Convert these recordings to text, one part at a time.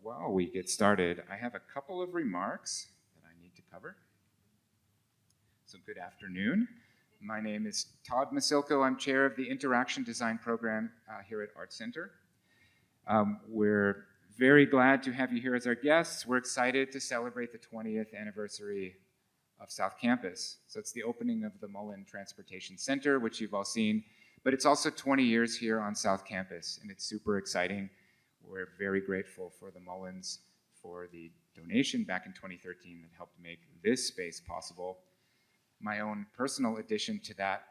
While we get started, I have a couple of remarks that I need to cover. So good afternoon. My name is Todd Masilko. I'm chair of the Interaction Design program here at ArtCenter. We're very glad to have you here as our guests. We're excited to celebrate the 20th anniversary of South Campus. So it's the opening of the Mullen Transportation Center, which you've all seen, but it's also 20 years here on South Campus, and it's super exciting. We're very grateful for the Mullens for the donation back in 2013 that helped make this space possible. My own personal addition to that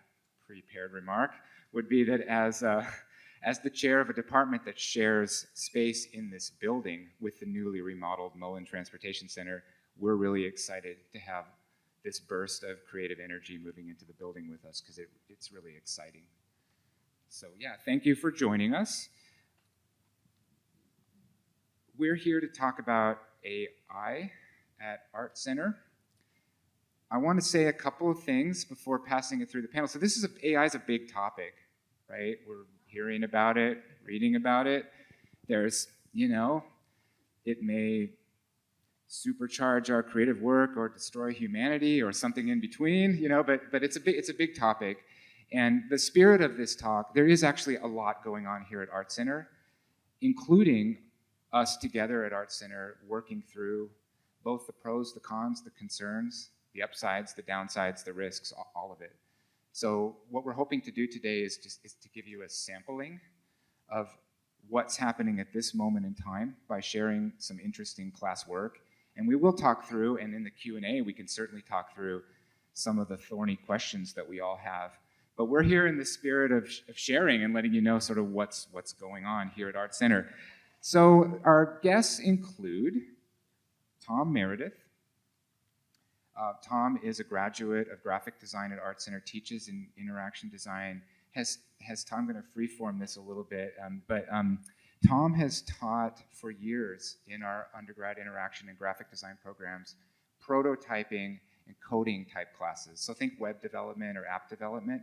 prepared remark would be that as the chair of a department that shares space in this building with the newly remodeled Mullen Transportation Center, we're really excited to have this burst of creative energy moving into the building with us because it's really exciting. So yeah, thank you for joining us. We're here to talk about AI at ArtCenter. I want to say a couple of things before passing it through the panel. So AI is a big topic, right? We're hearing about it, reading about it. There's, it may supercharge our creative work or destroy humanity or something in between, but it's a big topic. And the spirit of this talk, there is actually a lot going on here at ArtCenter, including us together at ArtCenter working through both the pros, the cons, the concerns, the upsides, the downsides, the risks, all of it. So what we're hoping to do today is to give you a sampling of what's happening at this moment in time by sharing some interesting class work. And we will talk through, and in the Q&A, we can certainly talk through some of the thorny questions that we all have. But we're here in the spirit of sharing and letting you know sort of what's going on here at ArtCenter. So our guests include Thom Meredith. Thom is a graduate of graphic design at ArtCenter, teaches in interaction design. I'm going to freeform this a little bit, but Thom has taught for years in our undergrad interaction and graphic design programs, prototyping and coding type classes. So think web development or app development,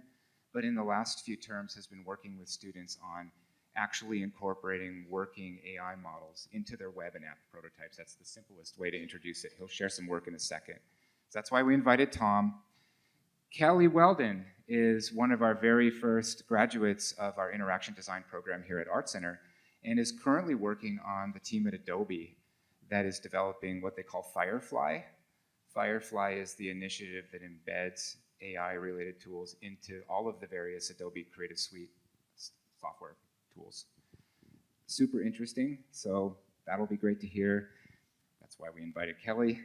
but in the last few terms has been working with students on actually incorporating working AI models into their web and app prototypes. That's the simplest way to introduce it. He'll share some work in a second. So that's why we invited Thom. Kelly Weldon is one of our very first graduates of our interaction design program here at ArtCenter and is currently working on the team at Adobe that is developing what they call Firefly. Firefly is the initiative that embeds AI-related tools into all of the various Adobe Creative Suite software tools. Super interesting, so that'll be great to hear. That's why we invited Kelly.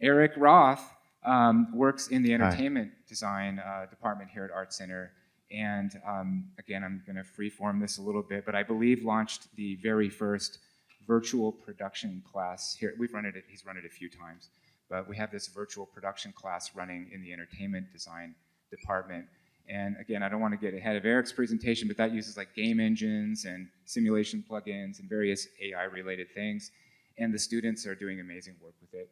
Eric Roth works in the entertainment design department here at ArtCenter, and again, I'm going to freeform this a little bit, but I believe launched the very first virtual production class here. He's run it a few times, but we have this virtual production class running in the entertainment design department. And again, I don't want to get ahead of Eric's presentation, but that uses like game engines and simulation plugins and various AI-related things. And the students are doing amazing work with it.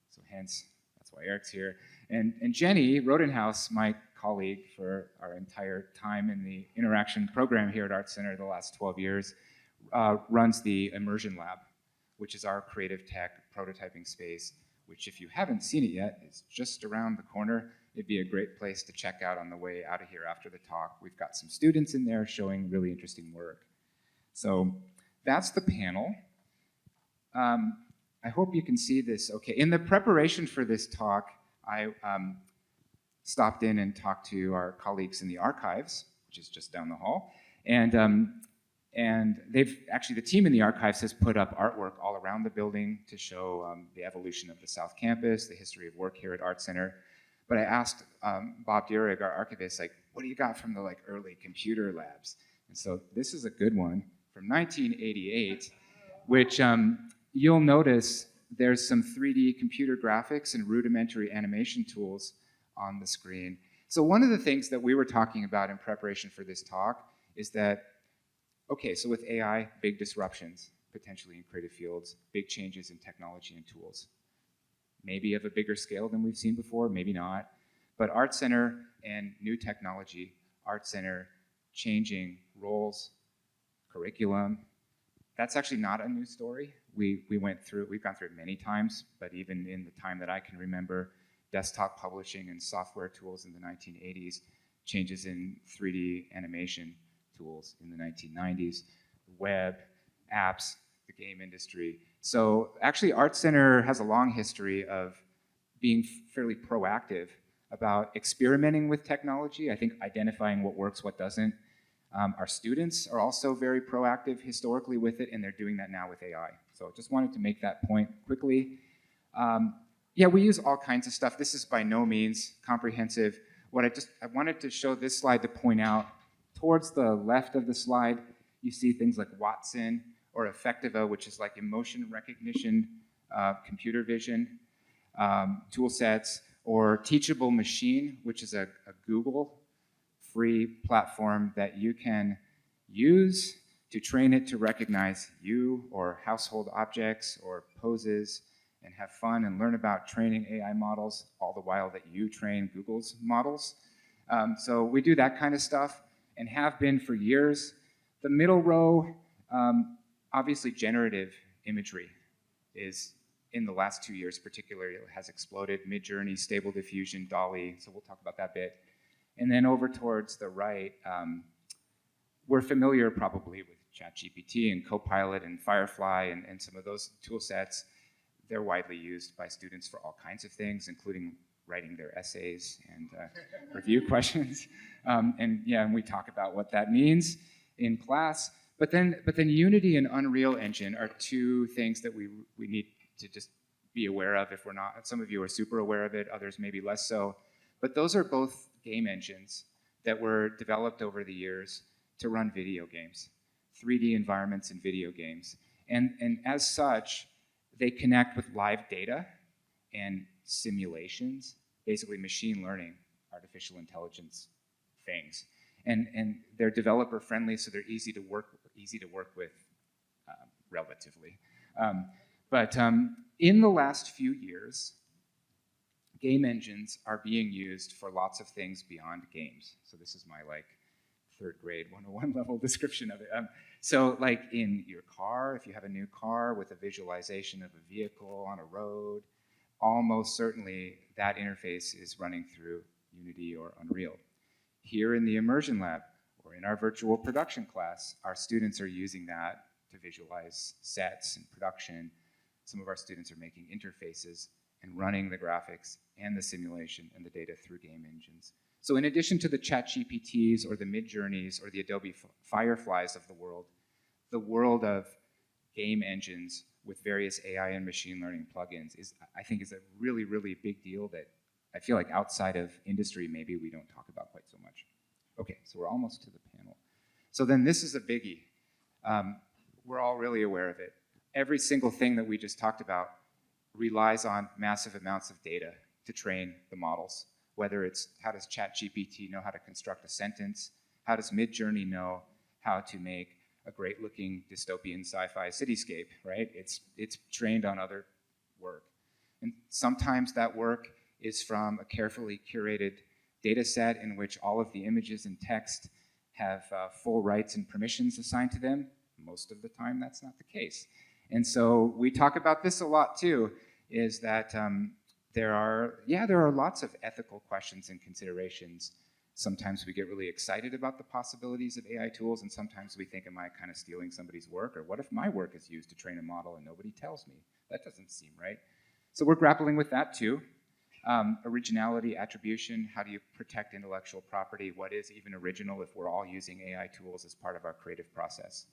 So hence, that's why Eric's here. And Jenny Rodenhouse, my colleague for our entire time in the interaction program here at ArtCenter the last 12 years, runs the Immersion Lab, which is our creative tech prototyping space, which if you haven't seen it yet, is just around the corner. It'd be a great place to check out on the way out of here after the talk. We've got some students in there showing really interesting work. So that's the panel. I hope you can see this okay. In the preparation for this talk, I stopped in and talked to our colleagues in the archives, which is just down the hall. And the team in the archives has put up artwork all around the building to show the evolution of the South Campus, the history of work here at ArtCenter. But I asked Bob Dierig, our archivist, what do you got from the early computer labs? And so this is a good one from 1988, which you'll notice there's some 3D computer graphics and rudimentary animation tools on the screen. So one of the things that we were talking about in preparation for this talk is that, okay, so with AI, big disruptions, potentially in creative fields, big changes in technology and tools. Maybe of a bigger scale than we've seen before, maybe not. But ArtCenter and new technology, ArtCenter changing roles, curriculum, That's actually not a new story. We've gone through it many times, but even in the time that I can remember, desktop publishing and software tools in the 1980s, changes in 3D animation tools in the 1990s, web, apps, the game industry. So actually ArtCenter has a long history of being fairly proactive about experimenting with technology, I think identifying what works, what doesn't. Our students are also very proactive historically with it, and they're doing that now with AI. So just wanted to make that point quickly. Yeah, we use all kinds of stuff. This is by no means comprehensive. I wanted to show this slide to point out, towards the left of the slide, you see things like Watson or Effectiva, which is like emotion recognition, computer vision tool sets, or Teachable Machine, which is a Google free platform that you can use to train it to recognize you or household objects or poses and have fun and learn about training AI models, all the while that you train Google's models. So we do that kind of stuff and have been for years. The middle row, obviously generative imagery is, in the last 2 years particularly, it has exploded. Midjourney, Stable Diffusion, DALL-E, so we'll talk about that bit. And then over towards the right, we're familiar probably with ChatGPT and Copilot and Firefly and some of those tool sets. They're widely used by students for all kinds of things, including writing their essays and review questions. And we talk about what that means in class. But then Unity and Unreal Engine are two things that we need to just be aware of if we're not. Some of you are super aware of it, others maybe less so. But those are both game engines that were developed over the years to run video games, 3D environments in video games. And as such, they connect with live data and simulations, basically machine learning, artificial intelligence things. And they're developer friendly, so they're easy to work with relatively. But in the last few years, game engines are being used for lots of things beyond games. So this is my third grade 101 level description of it. So like in your car, if you have a new car with a visualization of a vehicle on a road, almost certainly that interface is running through Unity or Unreal. Here in the Immersion Lab, or in our virtual production class, our students are using that to visualize sets and production. Some of our students are making interfaces and running the graphics and the simulation and the data through game engines. So in addition to the ChatGPTs or the Midjourneys or the Adobe Fireflies of the world of game engines with various AI and machine learning plugins I think is a really, really big deal that I feel like outside of industry maybe we don't talk about quite so much. Okay, so we're almost to the panel. So then this is a biggie. We're all really aware of it. Every single thing that we just talked about relies on massive amounts of data to train the models. Whether it's how does ChatGPT know how to construct a sentence? How does Midjourney know how to make a great-looking dystopian sci-fi cityscape, right? It's trained on other work. And sometimes that work is from a carefully curated data set in which all of the images and text have full rights and permissions assigned to them. Most of the time, that's not the case. And so we talk about this a lot too, is that there are lots of ethical questions and considerations. Sometimes we get really excited about the possibilities of AI tools, and sometimes we think, am I kind of stealing somebody's work? Or what if my work is used to train a model and nobody tells me? That doesn't seem right. So we're grappling with that too. Originality, attribution, how do you protect intellectual property? What is even original if we're all using AI tools as part of our creative process?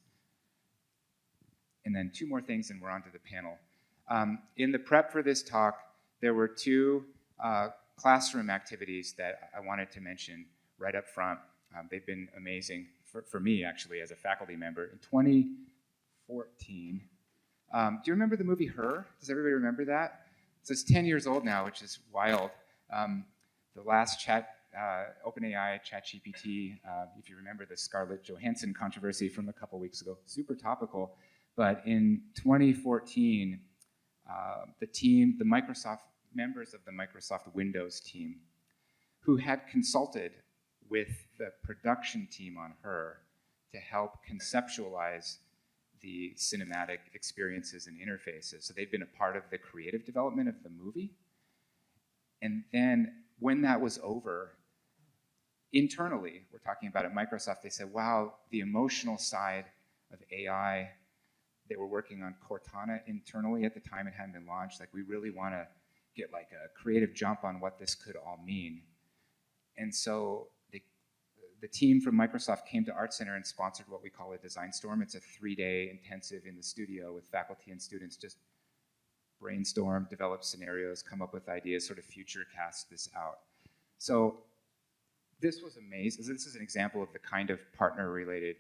And then two more things and we're on to the panel. In the prep for this talk, there were two classroom activities that I wanted to mention right up front. They've been amazing for me, actually, as a faculty member. In 2014, do you remember the movie Her? Does everybody remember that? So it's 10 years old now, which is wild. The last OpenAI ChatGPT, if you remember the Scarlett Johansson controversy from a couple weeks ago, super topical. But in 2014, the members of the Microsoft Windows team, who had consulted with the production team on Her to help conceptualize the cinematic experiences and interfaces. So they'd been a part of the creative development of the movie. And then when that was over, internally, we're talking about at Microsoft, they said, wow, the emotional side of AI, they were working on Cortana internally at the time. It hadn't been launched. Like, we really want to get like a creative jump on what this could all mean. And so the team from Microsoft came to ArtCenter and sponsored what we call a design storm. It's a 3-day intensive in the studio with faculty and students, just brainstorm, develop scenarios, come up with ideas, sort of future cast this out. So this was amazing. This is an example of the kind of partner-related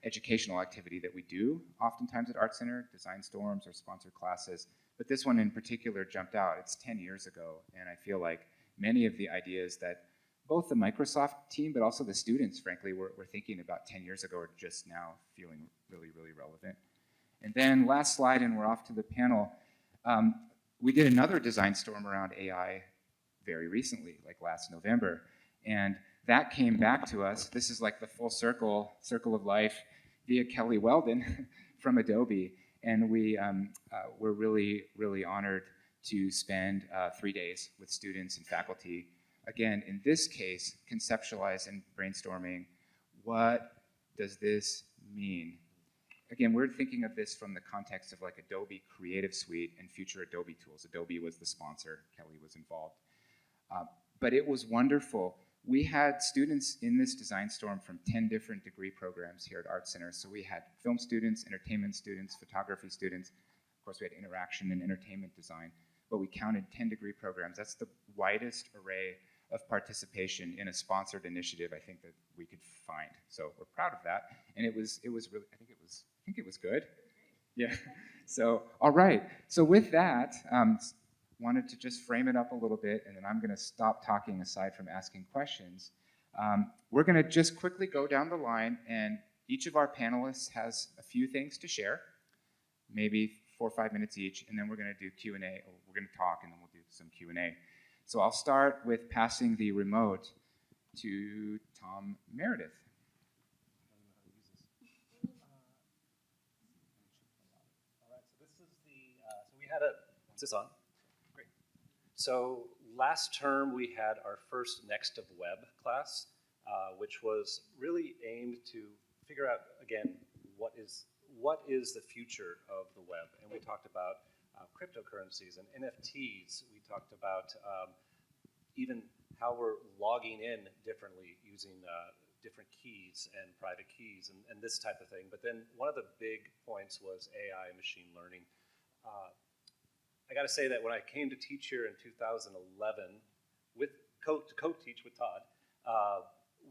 educational activity that we do oftentimes at ArtCenter, design storms or sponsored classes. But this one in particular jumped out. It's 10 years ago, and I feel like many of the ideas that both the Microsoft team, but also the students, frankly, were thinking about 10 years ago are just now feeling really, really relevant. And then last slide, and we're off to the panel. We did another design storm around AI very recently, like last November. And that came back to us. This is like the full circle of life via Kelly Weldon from Adobe. And we're really, really honored to spend 3 days with students and faculty. Again, in this case, conceptualize and brainstorming, what does this mean? Again, we're thinking of this from the context of like Adobe Creative Suite and future Adobe tools. Adobe was the sponsor, Kelly was involved. But it was wonderful. We had students in this design storm from 10 different degree programs here at ArtCenter. So we had film students, entertainment students, photography students. Of course, we had interaction and entertainment design. But we counted 10 degree programs. That's the widest array of participation in a sponsored initiative I think that we could find. So we're proud of that. And it was really, I think it was good. Yeah. So, all right. So with that, wanted to just frame it up a little bit, and then I'm going to stop talking aside from asking questions. We're going to just quickly go down the line, and each of our panelists has a few things to share, maybe 4 or 5 minutes each, and then we're going to do Q&A. Or we're going to talk, and then we'll do some Q&A. So I'll start with passing the remote to Thom Meredith. All right, so this is so we had is this on? Great. So last term we had our first Next of Web class, which was really aimed to figure out, again, what is the future of the web. And we talked about cryptocurrencies and NFTs. We talked about even how we're logging in differently using different keys and private keys and this type of thing. But then one of the big points was AI, machine learning. I got to say that when I came to teach here in 2011 to co-teach with Todd,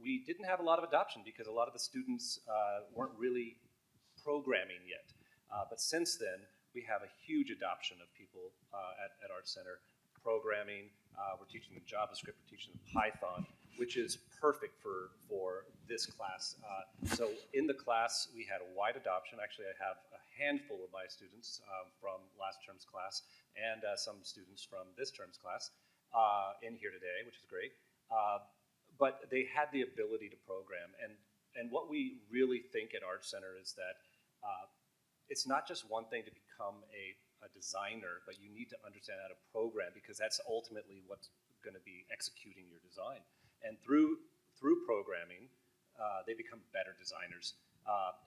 we didn't have a lot of adoption because a lot of the students weren't really programming yet. But since then, we have a huge adoption of people at ArtCenter programming. We're teaching them JavaScript, we're teaching them Python, which is perfect for this class. So in the class, we had a wide adoption. Actually, I have a handful of my students from last term's class and some students from this term's class in here today, which is great. But they had the ability to program. And what we really think at ArtCenter is that it's not just one thing to become a designer, but you need to understand how to program because that's ultimately what's going to be executing your design. And through programming, they become better designers.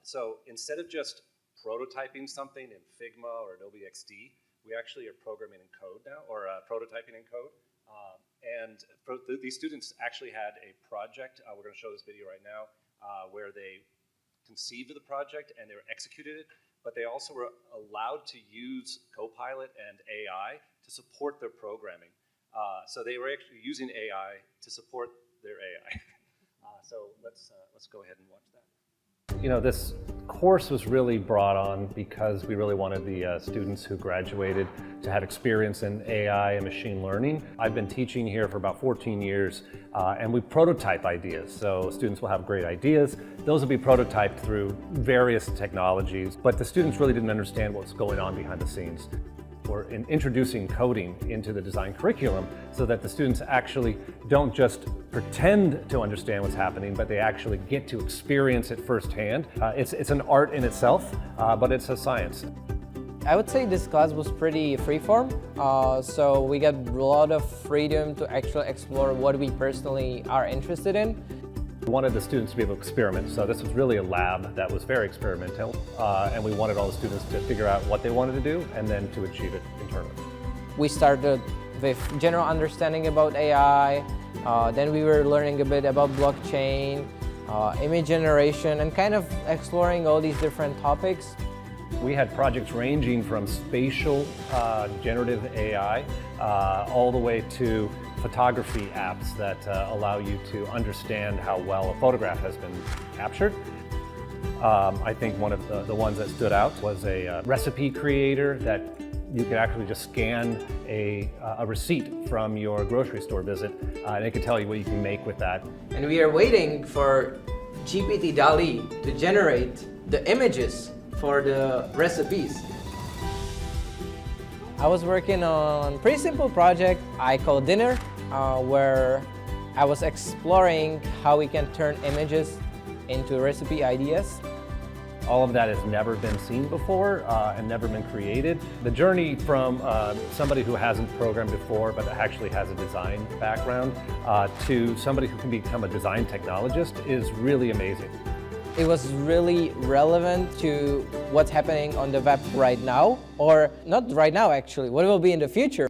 So instead of just prototyping something in Figma or Adobe XD, we actually are programming in code now, or prototyping in code. These students actually had a project, we're going to show this video right now, where they conceived of the project and they executed it, but they also were allowed to use Copilot and AI to support their programming. So they were actually using AI to support their AI. So let's go ahead and watch that. You know, this course was really brought on because we really wanted the students who graduated to have experience in AI and machine learning. I've been teaching here for about 14 years, and we prototype ideas. So students will have great ideas. Those will be prototyped through various technologies, but the students really didn't understand what's going on behind the scenes. or in introducing coding into the design curriculum so that the students actually don't just pretend to understand what's happening, but they actually get to experience it firsthand. It's an art in itself, but it's a science. I would say this class was pretty freeform, so we got a lot of freedom to actually explore what we personally are interested in. We wanted the students to be able to experiment, so this was really a lab that was very experimental, and we wanted all the students to figure out what they wanted to do and then to achieve it internally. We started with general understanding about AI, then we were learning a bit about blockchain, image generation, and kind of exploring all these different topics. We had projects ranging from spatial generative AI all the way to photography apps that allow you to understand how well a photograph has been captured. I think one of the ones that stood out was a recipe creator that you could actually just scan a receipt from your grocery store visit, and it could tell you what you can make with that. And we are waiting for GPT DALL-E to generate the images for the recipes. I was working on a pretty simple project I call Dinner, where I was exploring how we can turn images into recipe ideas. All of that has never been seen before and never been created. The journey from somebody who hasn't programmed before but actually has a design background to somebody who can become a design technologist is really amazing. It was really relevant to what's happening on the web right now, or not right now actually, what will be in the future.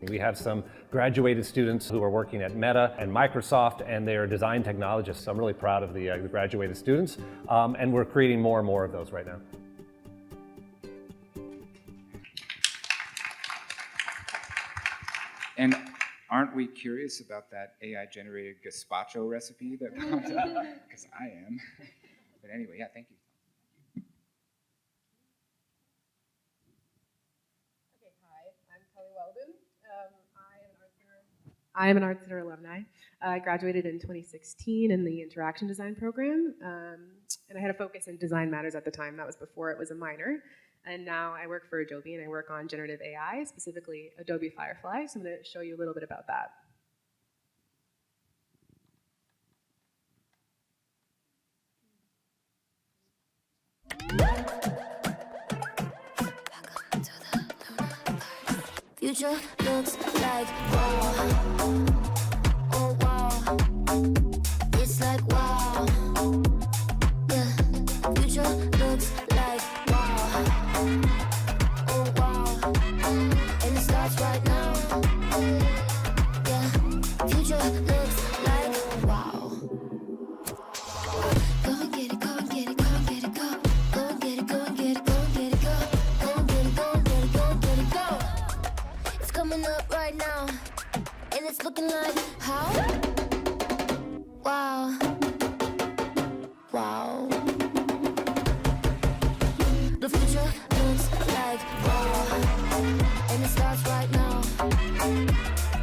We have some graduated students who are working at Meta and Microsoft, and they are design technologists. So I'm really proud of the graduated students, and we're creating more and more of those right now. And aren't we curious about that AI-generated gazpacho recipe that popped up? Because I am. But anyway, yeah, thank you. Okay, hi, I'm Kley Weldon. I am an ArtCenter alumni. I graduated in 2016 in the Interaction Design program, and I had a focus in design matters at the time. That was before it was a minor. And now I work for Adobe, and I work on generative AI, specifically Adobe Firefly. So I'm going to show you a little bit about that. Future looks like wow. Oh wow. It's like wow. Yeah. Future looks like wow. Oh wow. And it starts right now. Yeah. Future looks like wow. Go and get it, go and get it, go and get it, go. Go and get it, go and get it, go and get it, go. Go and get it, go and get it, go and get it, go. It's coming up right now, and it's looking like how? Wow. Wow. The future looks like wow, and it starts right now.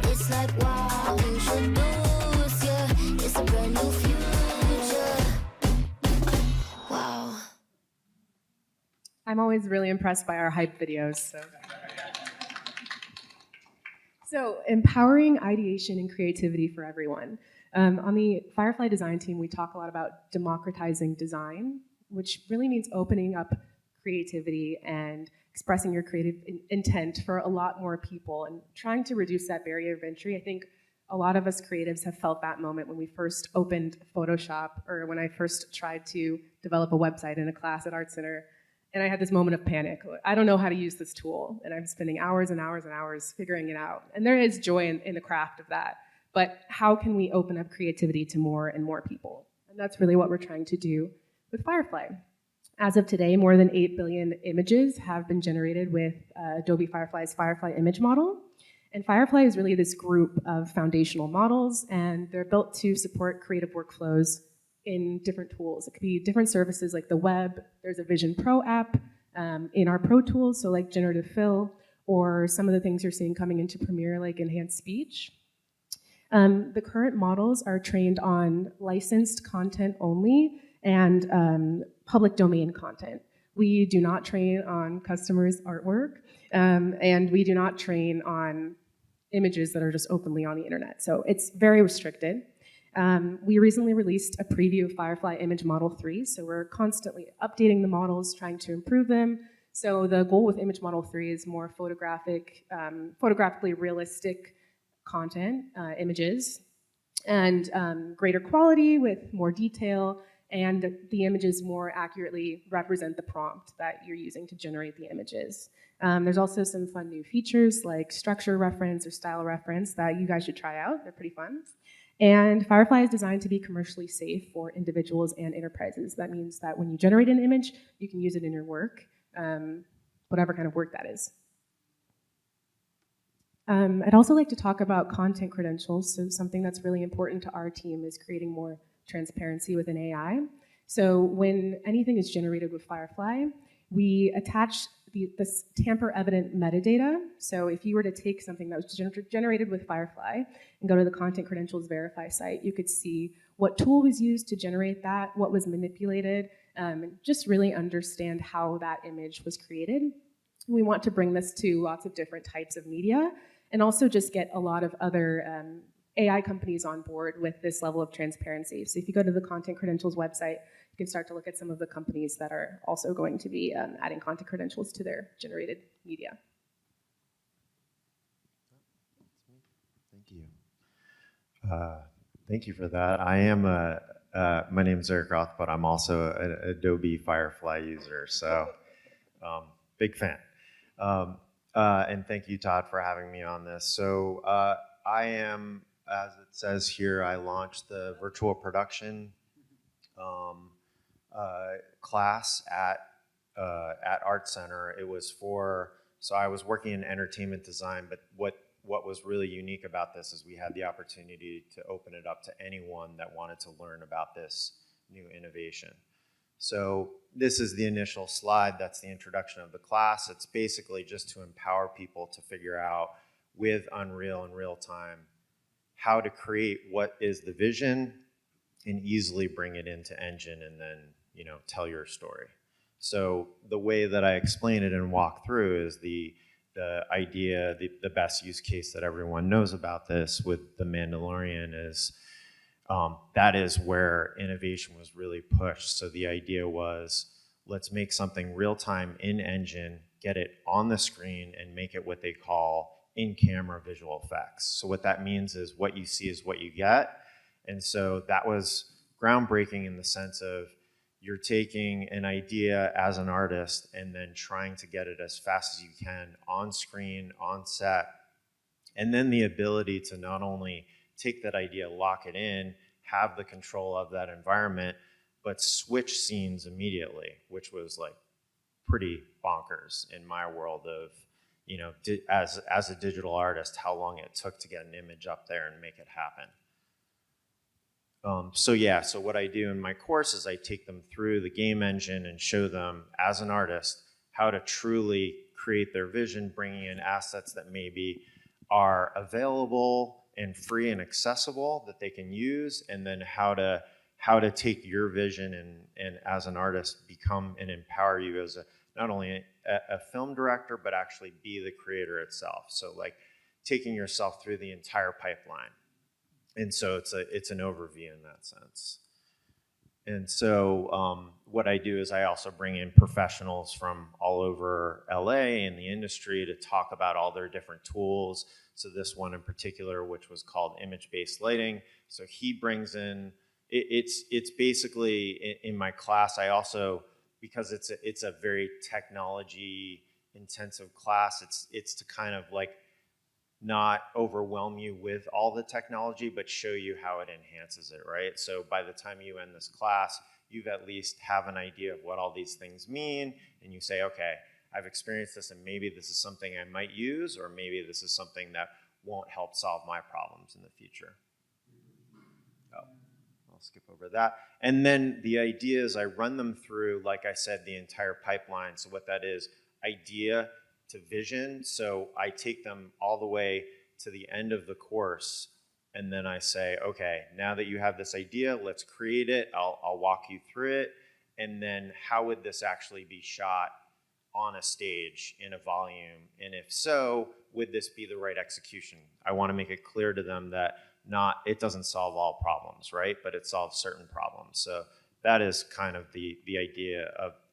It's like wow, you should do this, yeah. It's a brand new future. Wow. I'm always really impressed by our hype videos. So empowering ideation and creativity for everyone. On the Firefly design team, we talk a lot about democratizing design, which really means opening up creativity and expressing your creative intent for a lot more people and trying to reduce that barrier of entry. I think a lot of us creatives have felt that moment when we first opened Photoshop, or when I first tried to develop a website in a class at ArtCenter, and I had this moment of panic. I don't know how to use this tool, and I'm spending hours and hours and hours figuring it out. And there is joy in the craft of that, but how can we open up creativity to more and more people? And that's really what we're trying to do with Firefly. As of today, more than 8 billion images have been generated with Adobe Firefly's Firefly image model. And Firefly is really this group of foundational models, and they're built to support creative workflows in different tools. It could be different services like the web. There's a Vision Pro app in our Pro tools, so like Generative Fill, or some of the things you're seeing coming into Premiere like Enhanced Speech. The current models are trained on licensed content only and public domain content. We do not train on customers' artwork, and we do not train on images that are just openly on the internet. So it's very restricted. We recently released a preview of Firefly Image Model 3, so we're constantly updating the models, trying to improve them. So the goal with Image Model 3 is more photographically realistic content, images, and greater quality with more detail, and the images more accurately represent the prompt that you're using to generate the images. There's also some fun new features like structure reference or style reference that you guys should try out. They're pretty fun. And Firefly is designed to be commercially safe for individuals and enterprises. That means that when you generate an image, you can use it in your work, whatever kind of work that is. I'd also like to talk about content credentials. So something that's really important to our team is creating more transparency within AI. So when anything is generated with Firefly, we attach this tamper-evident metadata. So if you were to take something that was generated with Firefly and go to the Content Credentials Verify site, you could see what tool was used to generate that, what was manipulated, and just really understand how that image was created. We want to bring this to lots of different types of media and also just get a lot of other AI companies on board with this level of transparency. So if you go to the Content Credentials website, you can start to look at some of the companies that are also going to be adding content credentials to their generated media. Thank you. Thank you for that. I am my name is Eric Roth, but I'm also an Adobe Firefly user, so big fan. And thank you, Todd, for having me on this. So I am, as it says here, I launched the virtual production class at ArtCenter. It was so I was working in entertainment design, but what was really unique about this is we had the opportunity to open it up to anyone that wanted to learn about this new innovation. So this is the initial slide. That's the introduction of the class. It's basically just to empower people to figure out with Unreal in real time how to create what is the vision and easily bring it into Engine and then, tell your story. So the way that I explain it and walk through is the idea, the best use case that everyone knows about this with The Mandalorian is that is where innovation was really pushed. So the idea was, let's make something real-time in Engine, get it on the screen, and make it what they call in-camera visual effects. So what that means is what you see is what you get. And so that was groundbreaking in the sense of you're taking an idea as an artist and then trying to get it as fast as you can on screen, on set, and then the ability to not only take that idea, lock it in, have the control of that environment, but switch scenes immediately, which was like pretty bonkers in my world of, as a digital artist, how long it took to get an image up there and make it happen. So what I do in my course is I take them through the game engine and show them as an artist how to truly create their vision, bringing in assets that maybe are available and free and accessible that they can use, and then how to take your vision and as an artist become and empower you as not only a film director, but actually be the creator itself. So like taking yourself through the entire pipeline. And so it's an overview in that sense. And so what I do is I also bring in professionals from all over LA in the industry to talk about all their different tools. So this one in particular, which was called image-based lighting. So he brings in, it's basically in my class, I also, because it's a very technology intensive class, it's to kind of like not overwhelm you with all the technology, but show you how it enhances it, right? So by the time you end this class, you've at least have an idea of what all these things mean, and you say, okay, I've experienced this, and maybe this is something I might use, or maybe this is something that won't help solve my problems in the future. Oh, I'll skip over that. And then the idea is I run them through, like I said, the entire pipeline. So what that is, idea to vision. So I take them all the way to the end of the course, and then I say, okay, now that you have this idea, let's create it. I'll walk you through it, and then how would this actually be shot on a stage in a volume? And if so, would this be the right execution? I want to make it clear to them that it doesn't solve all problems, right? But it solves certain problems. So that is kind of the idea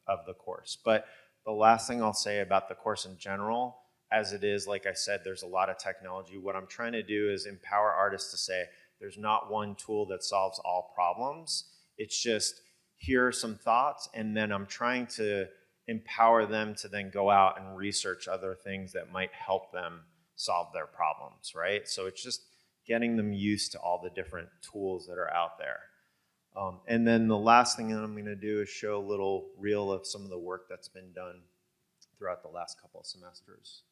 of the course. But the last thing I'll say about the course in general, as it is, like I said, there's a lot of technology. What I'm trying to do is empower artists to say, there's not one tool that solves all problems. It's just, here are some thoughts, and then I'm trying to empower them to then go out and research other things that might help them solve their problems, right? So it's just getting them used to all the different tools that are out there. And then the last thing that I'm going to do is show a little reel of some of the work that's been done throughout the last couple of semesters.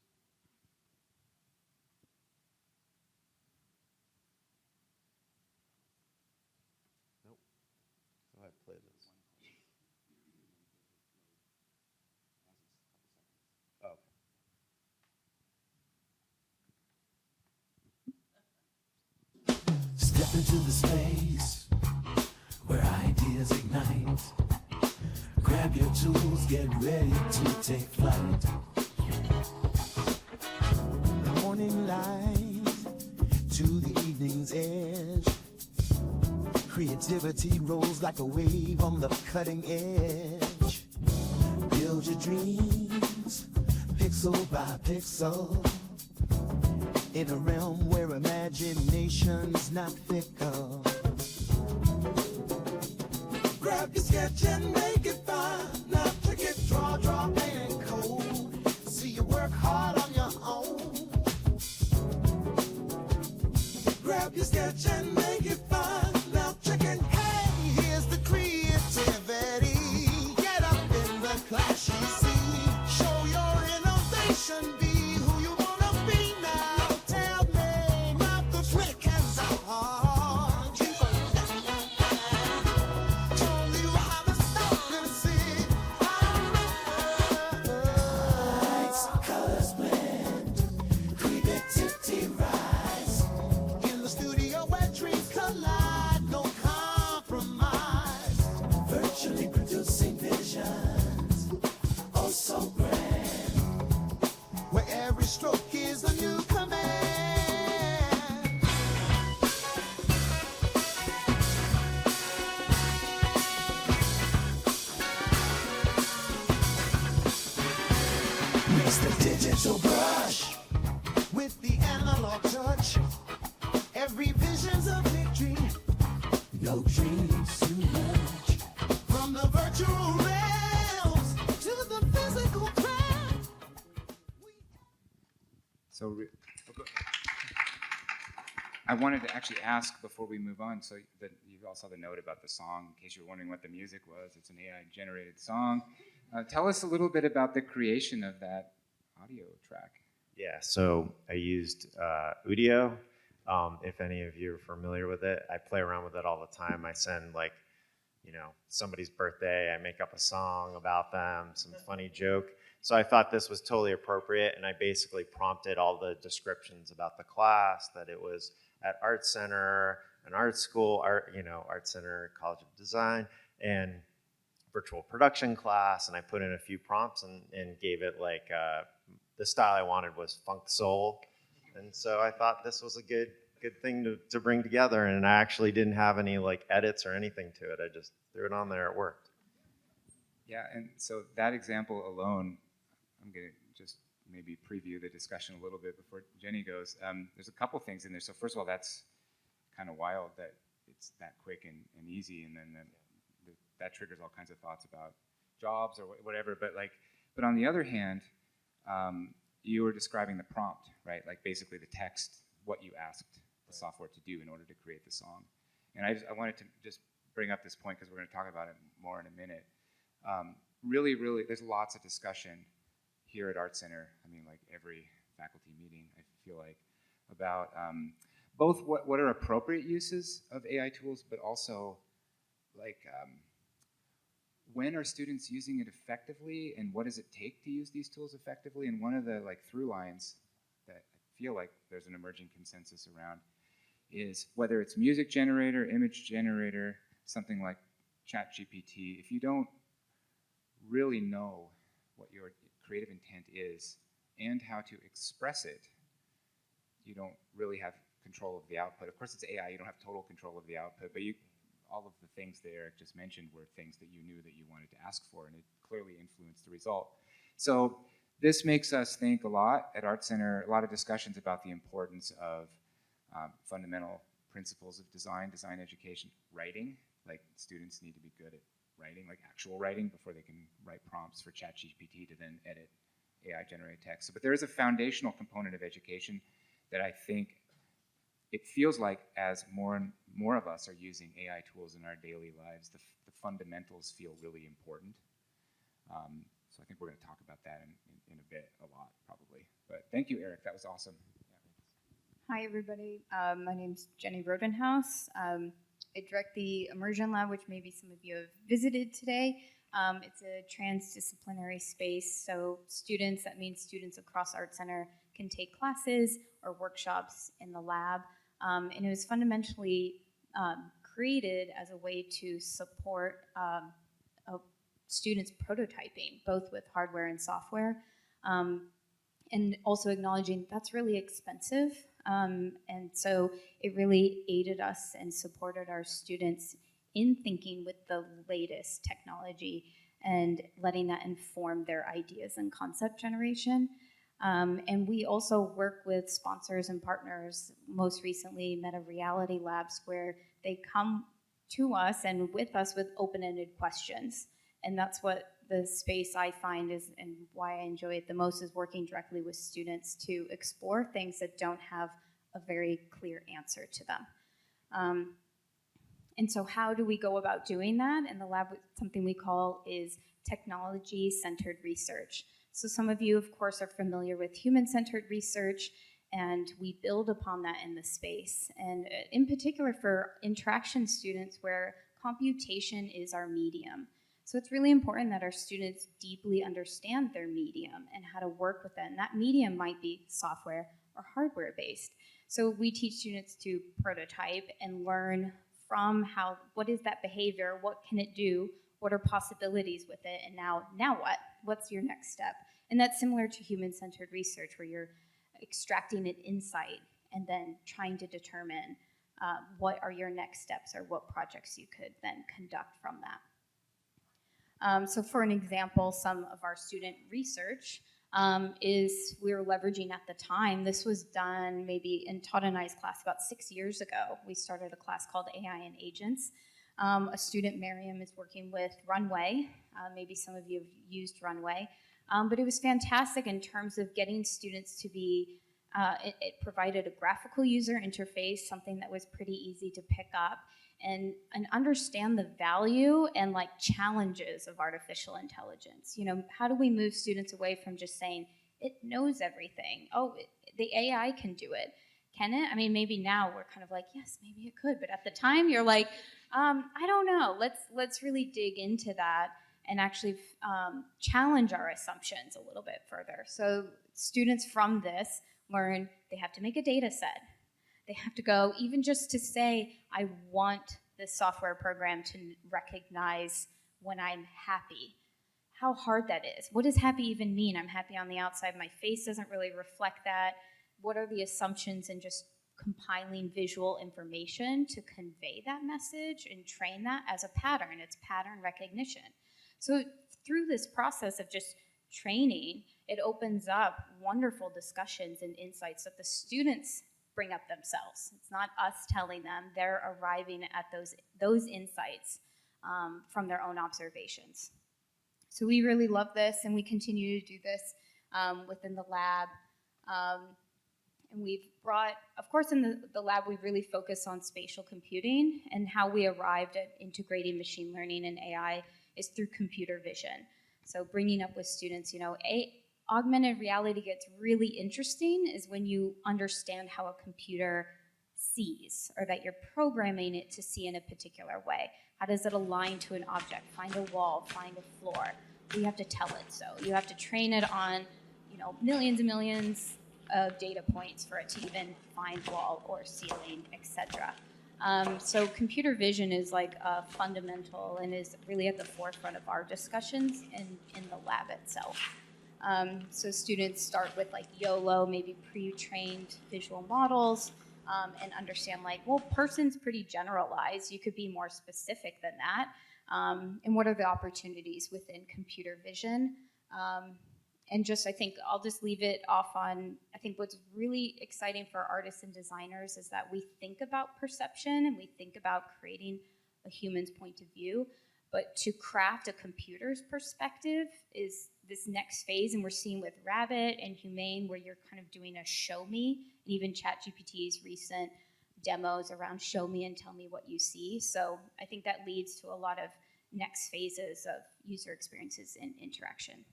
Nope. Go ahead, play this. Oh. Step into the space where ideas ignite. Grab your tools, get ready to take flight. The morning light to the evening's edge. Creativity rolls like a wave on the cutting edge. Build your dreams, pixel by pixel, in a realm where imagination's not fickle. Grab your sketch and make it fine. Now trick it, draw, paint and code. See you work hard on your own. Grab your sketch and make it fine. Now trick it, hey, here's the creativity. Get up in the class you see. Show your innovation, be who you wanna be now. Tell me, not the trick and so hard. Stroke is a new command. Mix the digital brush with the analog touch. Every vision's a victory. No dreams too much. From the virtual realms to the physical craft. So I wanted to actually ask before we move on, so that you all saw the note about the song, in case you're wondering what the music was. It's an AI-generated song. Tell us a little bit about the creation of that audio track. Yeah, so I used Udio. If any of you are familiar with it, I play around with it all the time. I send, like, somebody's birthday, I make up a song about them, some funny joke. So I thought this was totally appropriate, and I basically prompted all the descriptions about the class, that it was at ArtCenter, an art school, ArtCenter, College of Design, and virtual production class, and I put in a few prompts and gave it, like, the style I wanted was funk soul. And so I thought this was a good thing to bring together, and I actually didn't have any, like, edits or anything to it. I just threw it on there, it worked. Yeah, and so that example alone, I'm going to just maybe preview the discussion a little bit before Jenny goes. There's a couple things in there. So first of all, that's kind of wild that it's that quick and easy, and then that triggers all kinds of thoughts about jobs or whatever. But on the other hand, you were describing the prompt, right? Like basically the text, what you asked the software to do in order to create the song. And I wanted to just bring up this point because we're going to talk about it more in a minute. Really, there's lots of discussion here at ArtCenter. I mean, like every faculty meeting, I feel like, about both what are appropriate uses of AI tools, but also like when are students using it effectively, and what does it take to use these tools effectively? And one of the through lines that I feel like there's an emerging consensus around is whether it's music generator, image generator, something like ChatGPT, if you don't really know what your creative intent is and how to express it, you don't really have control of the output. Of course, it's AI, you don't have total control of the output, but all of the things that Eric just mentioned were things that you knew that you wanted to ask for, and it clearly influenced the result. So this makes us think a lot at ArtCenter, a lot of discussions about the importance of fundamental principles of design education, writing, like students need to be good at writing, like actual writing, before they can write prompts for ChatGPT to then edit AI-generated text. But there is a foundational component of education that I think it feels like as more and more of us are using AI tools in our daily lives, the fundamentals feel really important. So I think we're going to talk about that in a bit, a lot probably. But thank you, Eric. That was awesome. Hi, everybody. My name's Jenny Rodenhouse. I direct the Immersion Lab, which maybe some of you have visited today. It's a transdisciplinary space, so students, that means students across ArtCenter, can take classes or workshops in the lab. And it was fundamentally created as a way to support students prototyping, both with hardware and software, and also acknowledging that's really expensive. And so it really aided us and supported our students in thinking with the latest technology and letting that inform their ideas and concept generation. And we also work with sponsors and partners, most recently Meta Reality Labs, where they come to us and with us with open-ended questions. And that's what the space I find is, and why I enjoy it the most, is working directly with students to explore things that don't have a very clear answer to them. And so how do we go about doing that? In the lab, something we call is technology-centered research. So some of you, of course, are familiar with human-centered research, and we build upon that in the space. And in particular for interaction students, where computation is our medium. So it's really important that our students deeply understand their medium and how to work with it. And that medium might be software or hardware-based. So we teach students to prototype and learn from what is that behavior, what can it do, what are possibilities with it, and now what? What's your next step? And that's similar to human-centered research, where you're extracting an insight and then trying to determine what are your next steps or what projects you could then conduct from that. So for an example, some of our student research is we were leveraging at the time, this was done maybe in Todd and I's class about 6 years ago. We started a class called AI and Agents. A student, Miriam, is working with Runway. Maybe some of you have used Runway. But it was fantastic in terms of getting students to be, it provided a graphical user interface, something that was pretty easy to pick up, and understand the value and like challenges of artificial intelligence. You know, how do we move students away from just saying, it knows everything. Oh, the AI can do it. Can it? I mean, maybe now we're kind of like, yes, maybe it could. But at the time, you're like, I don't know. Let's really dig into that and actually challenge our assumptions a little bit further. So students from this learn they have to make a data set. They have to go, even just to say, I want this software program to recognize when I'm happy. How hard that is. What does happy even mean? I'm happy on the outside. My face doesn't really reflect that. What are the assumptions in just compiling visual information to convey that message and train that as a pattern? It's pattern recognition. So through this process of just training, it opens up wonderful discussions and insights that the students bring up themselves. It's not us telling them, they're arriving at those insights from their own observations. So we really love this, and we continue to do this within the lab. And we've brought, of course, in the lab, we really focus on spatial computing, and how we arrived at integrating machine learning and AI is through computer vision. So bringing up with students, you know, augmented reality gets really interesting is when you understand how a computer sees, or that you're programming it to see in a particular way. How does it align to an object, find a wall, find a floor? You have to tell it so. You have to train it on, you know, millions and millions of data points for it to even find wall or ceiling, etc. So computer vision is like fundamental and is really at the forefront of our discussions in the lab itself. So students start with like YOLO, maybe pre-trained visual models, and understand like, well, person's pretty generalized. You could be more specific than that. And what are the opportunities within computer vision? And just, I think I'll just leave it off on, I think what's really exciting for artists and designers is that we think about perception and we think about creating a human's point of view, but to craft a computer's perspective is this next phase, and we're seeing with Rabbit and Humane where you're kind of doing a show me, and even ChatGPT's recent demos around show me and tell me what you see. So I think that leads to a lot of next phases of user experiences and interaction.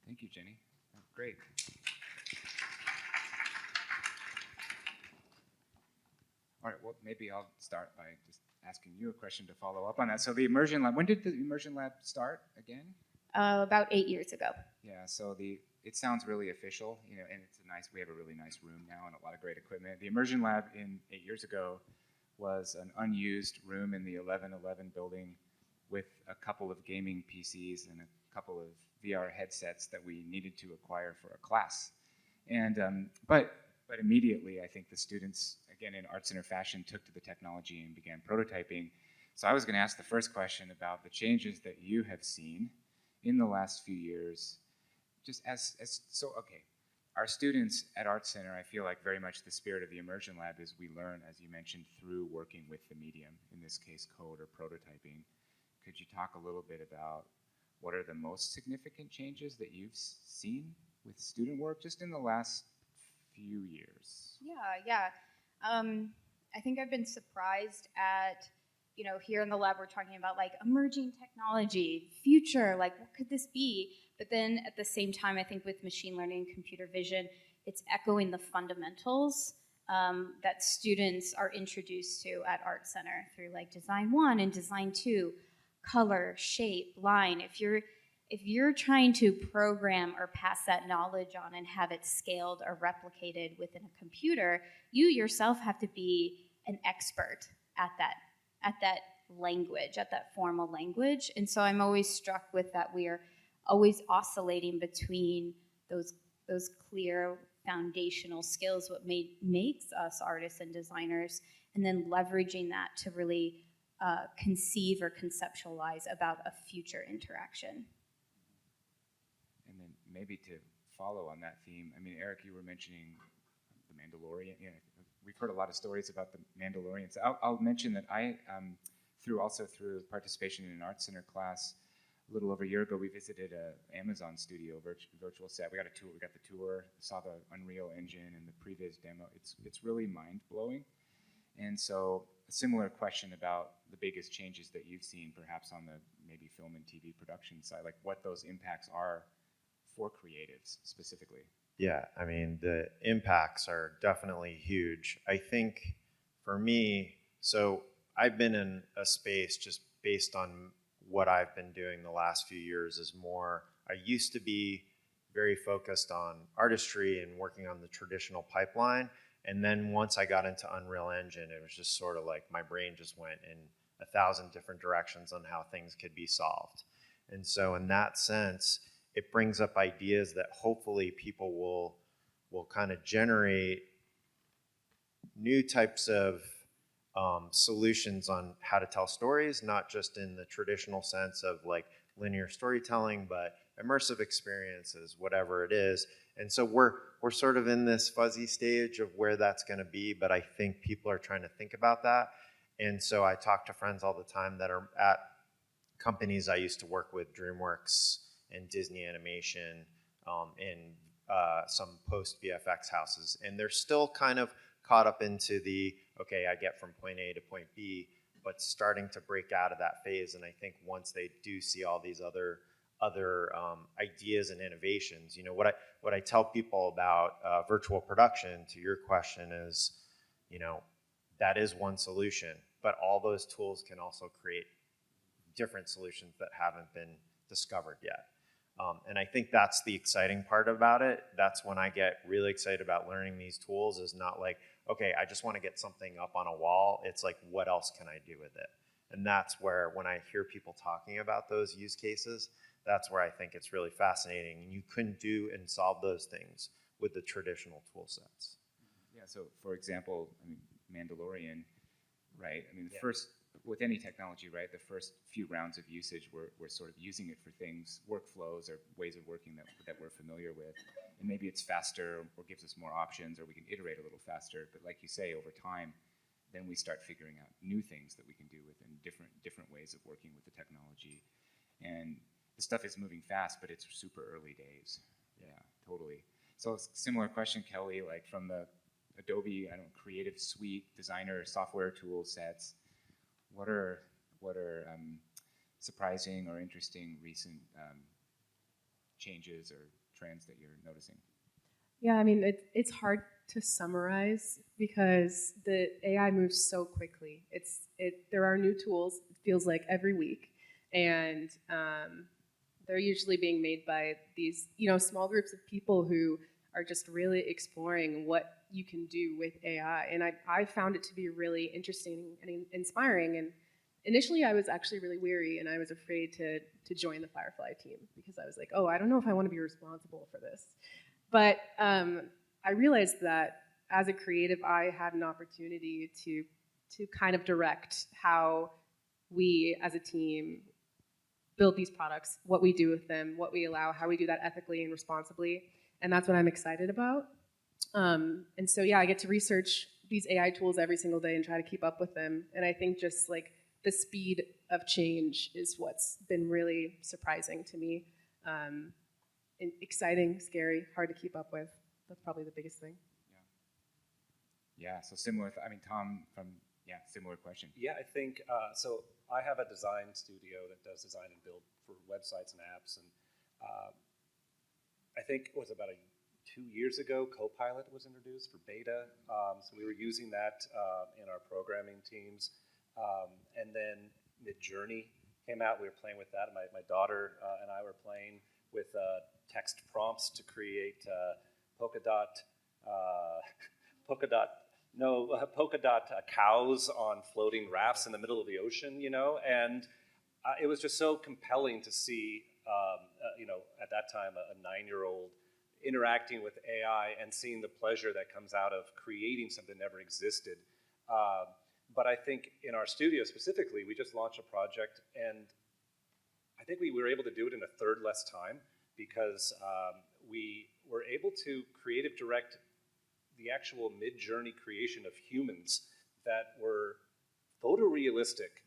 Thank you, Jenny. Oh, great. All right, well, maybe I'll start by just asking you a question to follow up on that. So the Immersion Lab, when did the Immersion Lab start again? About 8 years ago. Yeah, so it sounds really official, you know, and we have a really nice room now and a lot of great equipment. The Immersion Lab 8 years ago was an unused room in the 1111 building with a couple of gaming PCs and a couple of VR headsets that we needed to acquire for a class. And but immediately, I think the students, again in ArtCenter fashion, took to the technology and began prototyping. So I was going to ask the first question about the changes that you have seen in the last few years. Just okay, our students at ArtCenter, I feel like very much the spirit of the Immersion Lab is we learn, as you mentioned, through working with the medium, in this case code or prototyping. Could you talk a little bit about what are the most significant changes that you've seen with student work just in the last few years? Yeah. I think I've been surprised at, you know, here in the lab we're talking about like emerging technology, future, like what could this be? But then at the same time, I think with machine learning and computer vision, it's echoing the fundamentals that students are introduced to at ArtCenter through like Design 1 and Design 2, color, shape, line. If you're trying to program or pass that knowledge on and have it scaled or replicated within a computer, you yourself have to be an expert at that language, at that formal language. And so I'm always struck with that we are always oscillating between those clear foundational skills, what makes us artists and designers, and then leveraging that to really conceive or conceptualize about a future interaction. And then maybe to follow on that theme, I mean, Eric, you were mentioning the Mandalorian. Yeah, we've heard a lot of stories about the Mandalorian. So I'll mention that I, through participation in an ArtCenter class, a little over a year ago, we visited an Amazon studio virtual set. We got a tour. We got the tour, saw the Unreal Engine and the previs demo. It's really mind blowing. And so a similar question about the biggest changes that you've seen, perhaps on the maybe film and TV production side, like what those impacts are for creatives specifically. Yeah, I mean, the impacts are definitely huge. I think for me, so I've been in a space just based on what I've been doing the last few years is more, I used to be very focused on artistry and working on the traditional pipeline. And then once I got into Unreal Engine, it was just sort of like my brain just went in 1,000 different directions on how things could be solved. And so in that sense, it brings up ideas that hopefully people will kind of generate new types of solutions on how to tell stories, not just in the traditional sense of like linear storytelling, but immersive experiences, whatever it is. And so we're sort of in this fuzzy stage of where that's going to be, but I think people are trying to think about that. And so I talk to friends all the time that are at companies I used to work with, DreamWorks and Disney Animation, and some post-VFX houses. And they're still kind of caught up into the, okay, I get from point A to point B, but starting to break out of that phase. And I think once they do see all these other ideas and innovations, you know, what I tell people about virtual production, to your question, is, you know, that is one solution, but all those tools can also create different solutions that haven't been discovered yet. And I think that's the exciting part about it. That's when I get really excited about learning these tools, is not like, okay, I just want to get something up on a wall. It's like, what else can I do with it? And that's where, when I hear people talking about those use cases, that's where I think it's really fascinating. And you couldn't do and solve those things with the traditional tool sets. Yeah, so for example, I mean, Mandalorian, right? I mean, the Yeah. first, with any technology, right, the first few rounds of usage, we're sort of using it for things, workflows or ways of working that we're familiar with. And maybe it's faster or gives us more options, or we can iterate a little faster. But like you say, over time, then we start figuring out new things that we can do within different ways of working with the technology. And the stuff is moving fast, but it's super early days. Yeah, totally. So similar question, Kelly, like from the Adobe, I don't know, Creative Suite designer software tool sets, what are surprising or interesting recent changes or trends that you're noticing? Yeah, I mean, it's hard to summarize because the AI moves so quickly. There are new tools, it feels like every week, and they're usually being made by these, small groups of people who are just really exploring what you can do with AI. And I found it to be really interesting and inspiring. And initially, I was actually really weary, and I was afraid to join the Firefly team because I was like, oh, I don't know if I want to be responsible for this. But I realized that as a creative, I had an opportunity to kind of direct how we as a team build these products, what we do with them, what we allow, how we do that ethically and responsibly. And that's what I'm excited about. And so, yeah, I get to research these AI tools every single day and try to keep up with them. And I think just like the speed of change is what's been really surprising to me. Exciting, scary, hard to keep up with. That's probably the biggest thing. Yeah, so similar, I mean, Thom, similar question. Yeah, I think, so I have a design studio that does design and build for websites and apps, and I think it was about 2 years ago, Copilot was introduced for beta, so we were using that in our programming teams, and then Midjourney came out, we were playing with that, my daughter and I were playing with text prompts to create polka dot cows on floating rafts in the middle of the ocean, and it was just so compelling to see, at that time, a 9-year-old interacting with AI and seeing the pleasure that comes out of creating something that never existed. But I think in our studio specifically, we just launched a project, and I think we were able to do it in a third less time because we were able to creative direct the actual mid-journey creation of humans that were photorealistic,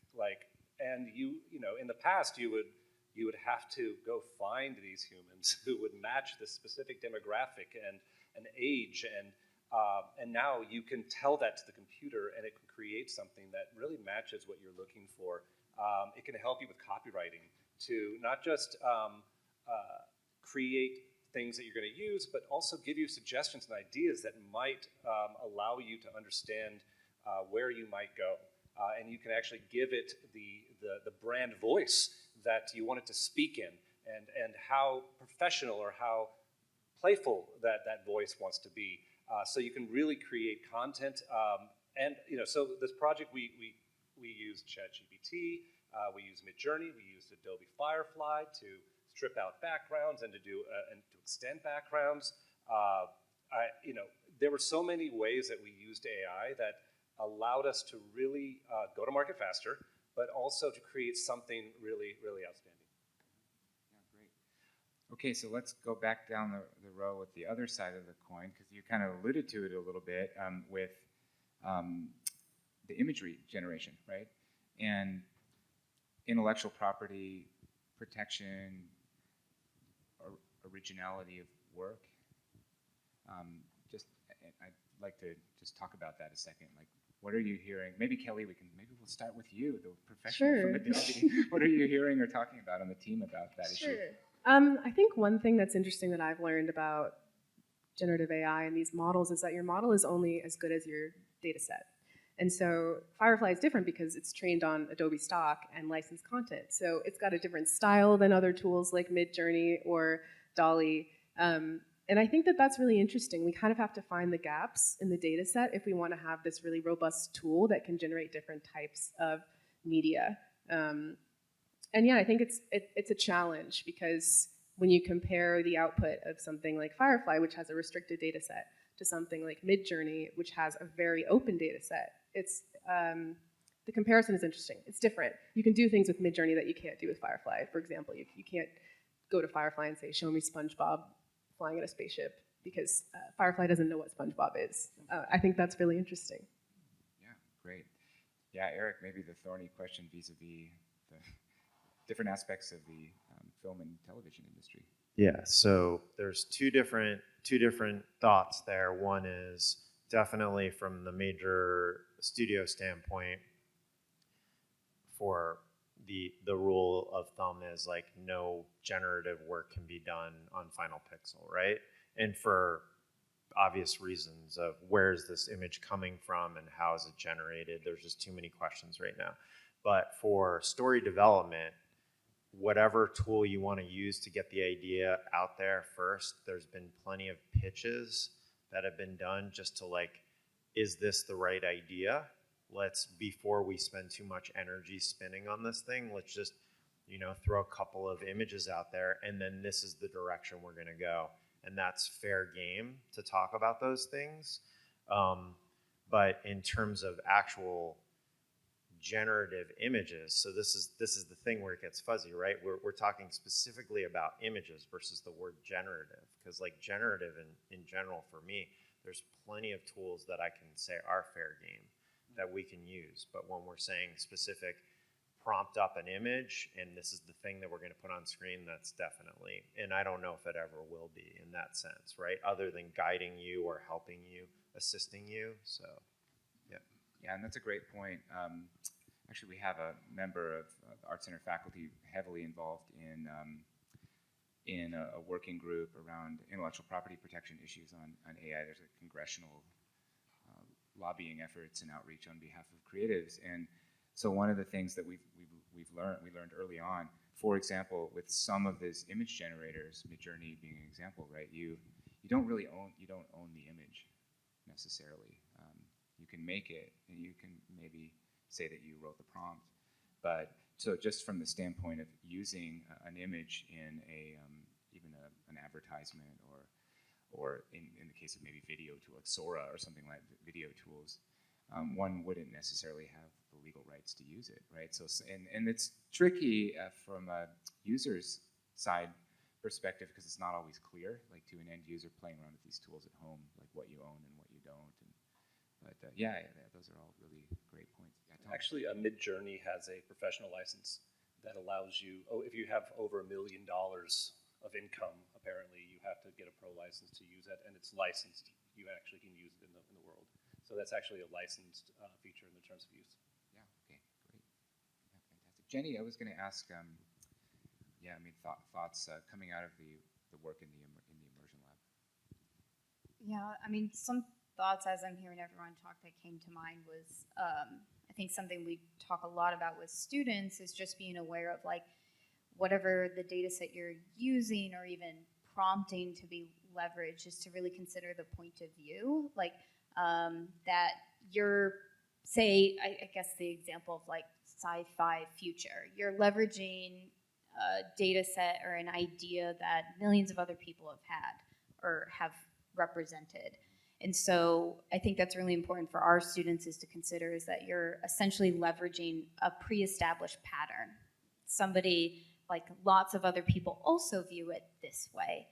and in the past you would have to go find these humans who would match this specific demographic and age, and now you can tell that to the computer and it can create something that really matches what you're looking for. It can help you with copywriting to not just create things that you're going to use, but also give you suggestions and ideas that might allow you to understand where you might go. And you can actually give it the brand voice that you want it to speak in, and how professional or how playful that voice wants to be. So you can really create content. And so this project, we used ChatGPT, we used Midjourney, we used Adobe Firefly to strip out backgrounds and to extend backgrounds. There were so many ways that we used AI that allowed us to really go to market faster, but also to create something really, really outstanding. Yeah, great. Okay, so let's go back down the row with the other side of the coin, because you kind of alluded to it a little bit with the imagery generation, right? And intellectual property protection, originality of work. I'd like to just talk about that a second. Like, what are you hearing? Maybe Kelly, we'll start with you, the professional from Adobe. What are you hearing or talking about on the team about that issue? I think one thing that's interesting that I've learned about generative AI and these models is that your model is only as good as your data set. And so Firefly is different because it's trained on Adobe stock and licensed content. So it's got a different style than other tools like Midjourney or DALL-E. And I think that that's really interesting. We kind of have to find the gaps in the data set if we want to have this really robust tool that can generate different types of media. And yeah, I think it's a challenge because when you compare the output of something like Firefly, which has a restricted data set, to something like Midjourney, which has a very open data set, it's the comparison is interesting. It's different. You can do things with Midjourney that you can't do with Firefly. For example, you can't go to Firefly and say, show me SpongeBob flying in a spaceship, because Firefly doesn't know what SpongeBob is. I think that's really interesting. Yeah, great. Yeah, Eric, maybe the thorny question vis-a-vis the different aspects of the film and television industry. Yeah, so there's two different thoughts there. One is definitely from the major studio standpoint, for the rule of thumb is like no generative work can be done on Final Pixel, right? And for obvious reasons of where's this image coming from and how is it generated, there's just too many questions right now. But for story development, whatever tool you want to use to get the idea out there first, there's been plenty of pitches that have been done just to like, is this the right idea? Before we spend too much energy spinning on this thing, let's just, throw a couple of images out there, and then this is the direction we're gonna go. And that's fair game to talk about those things. But in terms of actual generative images, so this is the thing where it gets fuzzy, right? We're talking specifically about images versus the word generative, because like generative in general for me, there's plenty of tools that I can say are fair game that we can use. But when we're saying specific, prompt up an image and this is the thing that we're going to put on screen, that's definitely, and I don't know if it ever will be in that sense, right? Other than guiding you or helping you, assisting you. So yeah, and that's a great point. Actually, we have a member of the ArtCenter faculty heavily involved in a working group around intellectual property protection issues on AI. There's a congressional lobbying efforts and outreach on behalf of creatives. And so one of the things that we learned early on, for example, with some of these image generators, Midjourney being an example, right? You don't own the image necessarily. You can make it, and you can maybe say that you wrote the prompt. But so just from the standpoint of using an image in an advertisement or in the case of maybe video tool like Sora or something like video tools, one wouldn't necessarily have the legal rights to use it, right? So and it's tricky from a user's side perspective because it's not always clear, like to an end user playing around with these tools at home, like what you own and what you don't. But those are all really great points. Yeah, actually, Midjourney has a professional license that allows you, if you have over $1 million of income, apparently you have to get a pro license to use it, and it's licensed. You actually can use it in the world. So that's actually a licensed feature in the terms of use. Yeah, okay, great. Yeah, fantastic. Jenny, I was going to ask, thoughts coming out of the work in the Immersion Lab. Yeah, I mean, some thoughts as I'm hearing everyone talk that came to mind was, I think something we talk a lot about with students is just being aware of like whatever the data set you're using or even prompting to be leveraged is to really consider the point of view. Like that you're, say, I guess the example of like sci-fi future, you're leveraging a data set or an idea that millions of other people have had or have represented. And so I think that's really important for our students is to consider is that you're essentially leveraging a pre-established pattern. Somebody, like lots of other people also view it this way.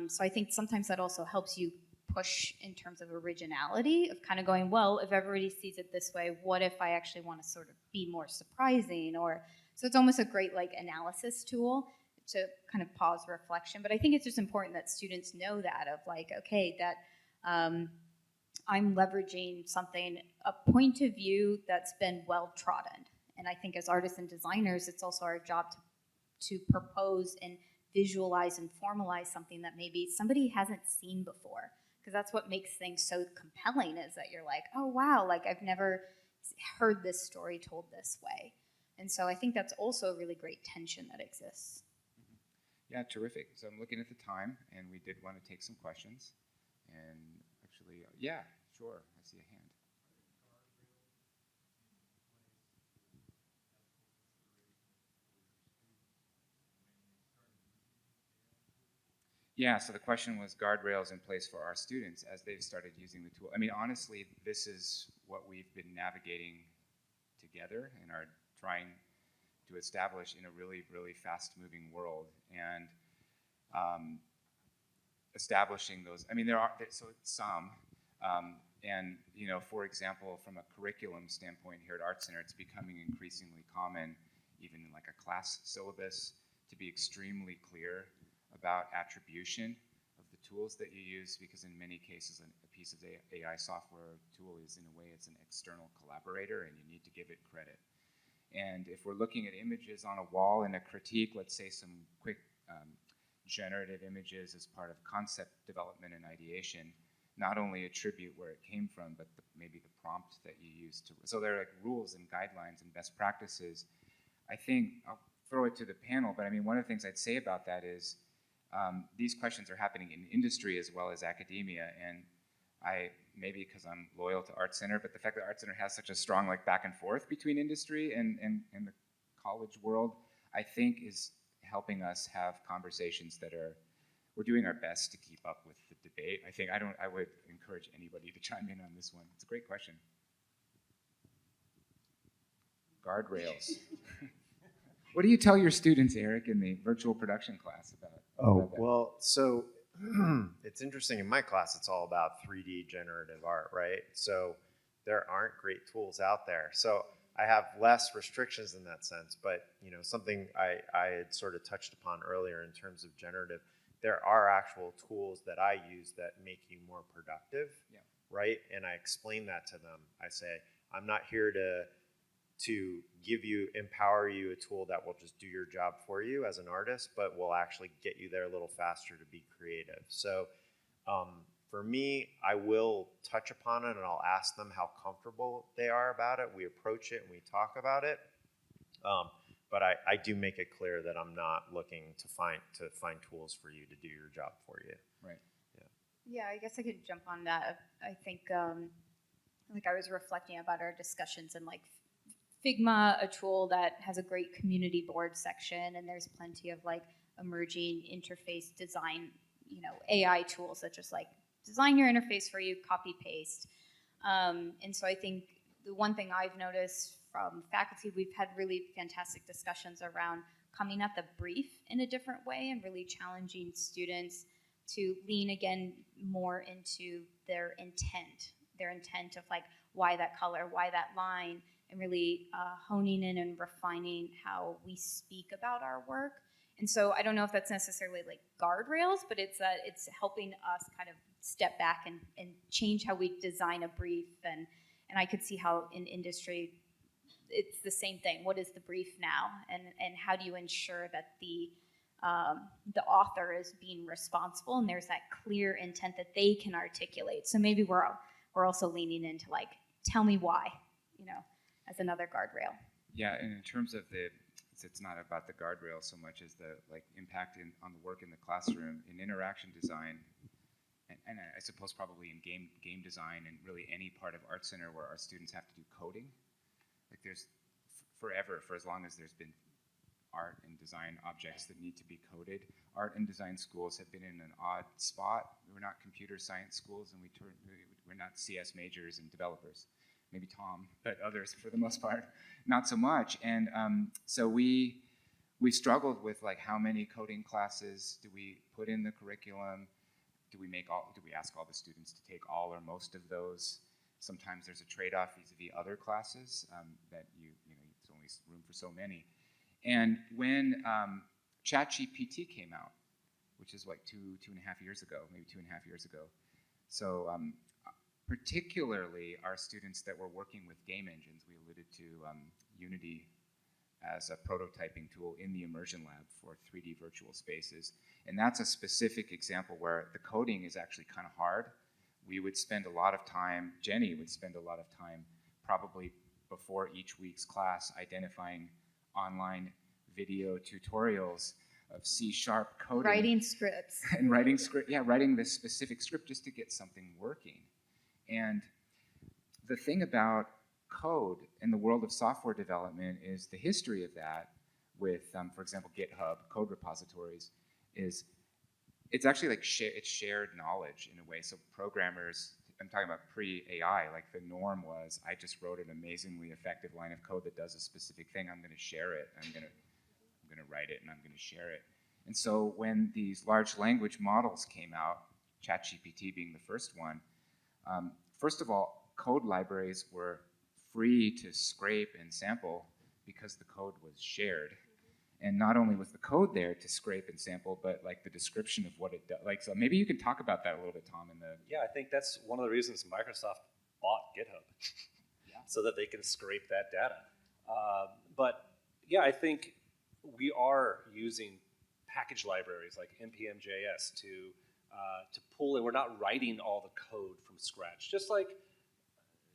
So I think sometimes that also helps you push in terms of originality of kind of going, well, if everybody sees it this way, what if I actually want to sort of be more surprising? So it's almost a great like analysis tool to kind of pause reflection. But I think it's just important that students know that of like, okay, that I'm leveraging something, a point of view that's been well trodden. And I think as artists and designers, it's also our job to propose and visualize and formalize something that maybe somebody hasn't seen before. Because that's what makes things so compelling is that you're like, oh wow, like I've never heard this story told this way. And so I think that's also a really great tension that exists. Yeah, terrific. So I'm looking at the time, and we did want to take some questions. And actually, yeah, sure. I see a hand. Yeah, so the question was guardrails in place for our students as they've started using the tool. I mean, honestly, this is what we've been navigating together and are trying to establish in a really, really fast-moving world. And establishing those, I mean, so some, and, you know, for example, from a curriculum standpoint here at ArtCenter, it's becoming increasingly common, even in like a class syllabus, to be extremely clear about attribution of the tools that you use, because in many cases, a piece of AI software tool is, in a way, it's an external collaborator, and you need to give it credit. And if we're looking at images on a wall in a critique, let's say some quick generative images as part of concept development and ideation, not only attribute where it came from, but maybe the prompt that you use to, so there are like rules and guidelines and best practices. I think, I'll throw it to the panel, but I mean, one of the things I'd say about that is these questions are happening in industry as well as academia, and maybe because I'm loyal to ArtCenter, but the fact that ArtCenter has such a strong like back and forth between industry and the college world, I think is helping us have conversations that we're doing our best to keep up with the debate. I would encourage anybody to chime in on this one. It's a great question. Guardrails. What do you tell your students, Eric, in the virtual production class about that? Well, so it's interesting. In my class, it's all about 3D generative art, right? So there aren't great tools out there. So I have less restrictions in that sense, but you know, something I had sort of touched upon earlier in terms of generative, there are actual tools that I use that make you more productive, right? And I explain that to them. I say, I'm not here to empower you a tool that will just do your job for you as an artist, but will actually get you there a little faster to be creative. So for me, I will touch upon it and I'll ask them how comfortable they are about it. We approach it and we talk about it. But I do make it clear that I'm not looking to find tools for you to do your job for you. Right. Yeah, I guess I could jump on that. I think, like I was reflecting about our discussions and like Figma, a tool that has a great community board section, and there's plenty of like emerging interface design, you know, AI tools that just like design your interface for you, copy paste. And so I think the one thing I've noticed from faculty, we've had really fantastic discussions around coming at the brief in a different way and really challenging students to lean again more into their intent of like why that color, why that line, and really honing in and refining how we speak about our work. And so I don't know if that's necessarily like guardrails, but it's helping us kind of step back and change how we design a brief. And I could see how in industry, it's the same thing. What is the brief now? And how do you ensure that the author is being responsible and there's that clear intent that they can articulate? So maybe we're also leaning into like, tell me why, you know, as another guardrail. Yeah, and in terms of it's not about the guardrail so much as the like impact on the work in the classroom, in interaction design, and I suppose probably in game design and really any part of ArtCenter where our students have to do coding. Like there's forever, for as long as there's been art and design objects that need to be coded, art and design schools have been in an odd spot. We're not computer science schools, and we're not CS majors and developers. Maybe Tom, but others for the most part, not so much. And so we struggled with like how many coding classes do we put in the curriculum? Do we ask all the students to take all or most of those? Sometimes there's a trade-off vis-a-vis other classes that you know there's only room for so many. And when ChatGPT came out, which is like two and a half years ago, maybe 2.5 years ago, so particularly our students that were working with game engines, we alluded to Unity as a prototyping tool in the Immersion Lab for 3D virtual spaces. And that's a specific example where the coding is actually kind of hard. We would spend a lot of time, Jenny would spend a lot of time probably before each week's class identifying online video tutorials C# coding. Writing scripts. And writing writing this specific script just to get something working. And the thing about code in the world of software development is the history of that with, for example, GitHub, code repositories, is it's actually like it's shared knowledge in a way. So programmers, I'm talking about pre-AI, like the norm was, I just wrote an amazingly effective line of code that does a specific thing. I'm going to share it. I'm going to write it and I'm going to share it. And so when these large language models came out, ChatGPT being the first one, first of all, code libraries were free to scrape and sample because the code was shared. And not only was the code there to scrape and sample, but like the description of what it does. Like, so maybe you can talk about that a little bit, Thom. Yeah, I think that's one of the reasons Microsoft bought GitHub, so that they can scrape that data. But yeah, I think we are using package libraries like npm.js to pull in. We're not writing all the code from scratch. Just like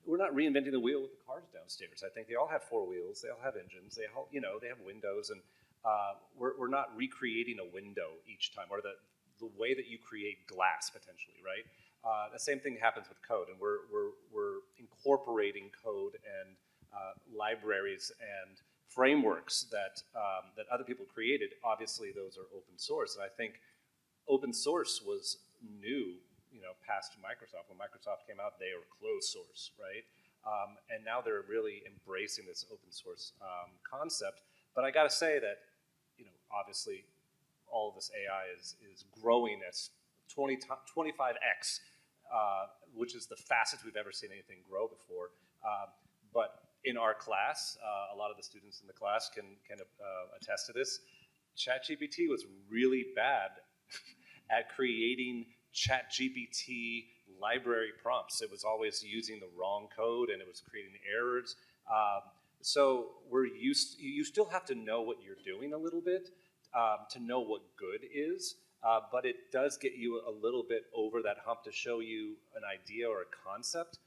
we're not reinventing the wheel with the cars downstairs. I think they all have four wheels. They all have engines. They all, they have windows, and we're not recreating a window each time, or the way that you create glass potentially, right? The same thing happens with code, and we're incorporating code and libraries and frameworks that other people created. Obviously, those are open source, and I think open source was new, past Microsoft. When Microsoft came out, they were closed source, right? And now they're really embracing this open source concept. But I got to say that, obviously, all of this AI is growing at 25x, which is the fastest we've ever seen anything grow before. But in our class, a lot of the students in the class can attest to this. ChatGPT was really bad at creating ChatGPT library prompts. It was always using the wrong code, and it was creating errors. So you still have to know what you're doing a little bit to know what good is, but it does get you a little bit over that hump to show you an idea or a concept,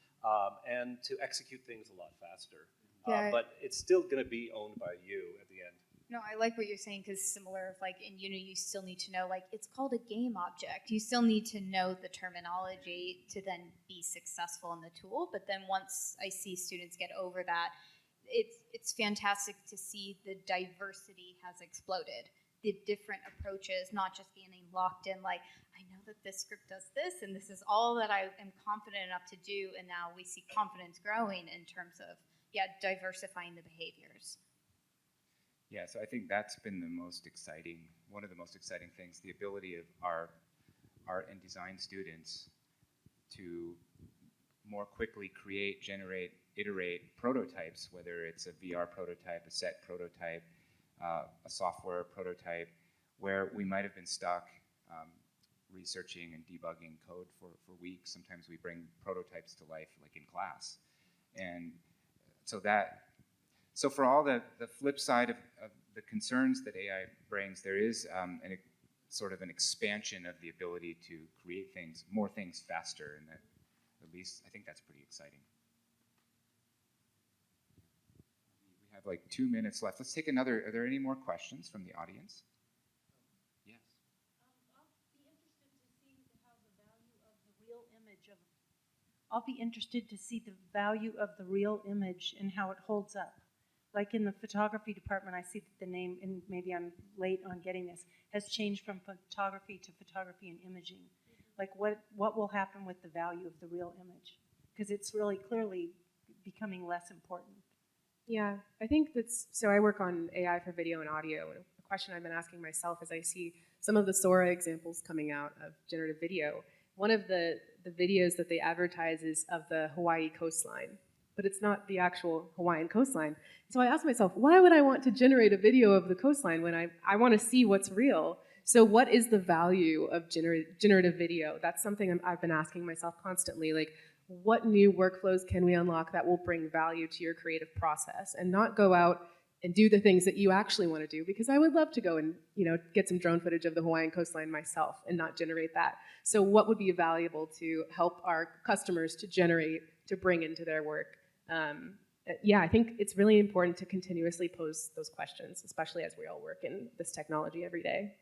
and to execute things a lot faster. Yeah. But it's still going to be owned by you at the end. No, I like what you're saying, because similar, like in Unity, you still need to know, like, it's called a game object. You still need to know the terminology to then be successful in the tool. But then once I see students get over that, it's fantastic to see the diversity has exploded. The different approaches, not just getting locked in, like, I know that this script does this, and this is all that I am confident enough to do. And now we see confidence growing in terms of, diversifying the behaviors. Yeah, so I think that's been one of the most exciting things, the ability of our art and design students to more quickly create, generate, iterate prototypes, whether it's a VR prototype, a set prototype, a software prototype, where we might have been stuck researching and debugging code for weeks. Sometimes we bring prototypes to life, like in class. And so for all the flip side of the concerns that AI brings, there is sort of an expansion of the ability to create more things faster, and that, at least, I think that's pretty exciting. We have like 2 minutes left. Let's take another. Are there any more questions from the audience? Yes. I'll be interested to see the value of the real image and how it holds up. Like in the photography department, I see that the name, and maybe I'm late on getting this, has changed from photography to photography and imaging. Like what will happen with the value of the real image? Because it's really clearly becoming less important. Yeah, I think so I work on AI for video and audio, and a question I've been asking myself as I see some of the Sora examples coming out of generative video. One of the videos that they advertise is of the Hawaii coastline, but it's not the actual Hawaiian coastline. So I asked myself, why would I want to generate a video of the coastline when I want to see what's real? So what is the value of generative video? That's something I've been asking myself constantly. Like, what new workflows can we unlock that will bring value to your creative process, and not go out and do the things that you actually want to do? Because I would love to go and get some drone footage of the Hawaiian coastline myself and not generate that. So what would be valuable to help our customers to generate, to bring into their work? yeah, I think it's really important to continuously pose those questions, especially as we all work in this technology every day.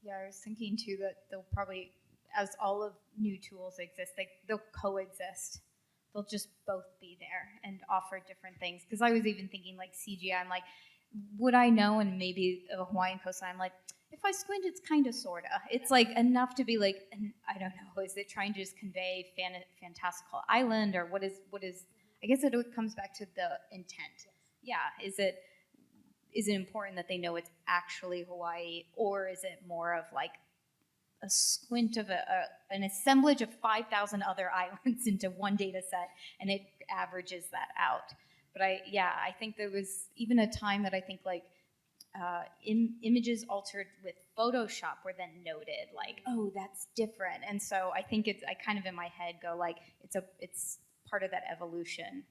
Yeah, I was thinking too that they'll probably, as all of new tools exist, they'll coexist. They'll just both be there and offer different things. Because I was even thinking like CGI, I'm like, would I know? And maybe a Hawaiian coastline, I'm like, if I squint, it's kind of, sort of. It's like enough to be like, I don't know, is it trying to just convey fantastical island, or what is, I guess it comes back to the intent. Yeah, is it important that they know it's actually Hawaii, or is it more of like a squint of an assemblage of 5,000 other islands into one data set, and it averages that out? But I think there was even a time that I think like images altered with Photoshop were then noted, like, oh, that's different. And so I think I kind of in my head go like, it's part of that evolution.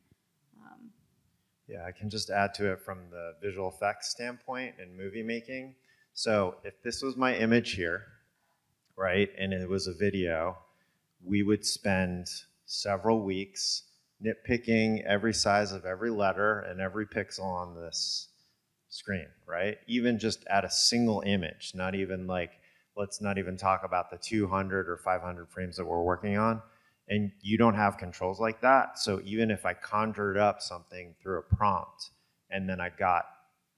Yeah, I can just add to it from the visual effects standpoint and movie making. So if this was my image here, right, and it was a video, we would spend several weeks nitpicking every size of every letter and every pixel on this screen, right? Even just at a single image, not even like, let's not even talk about the 200 or 500 frames that we're working on. And you don't have controls like that. So even if I conjured up something through a prompt and then I got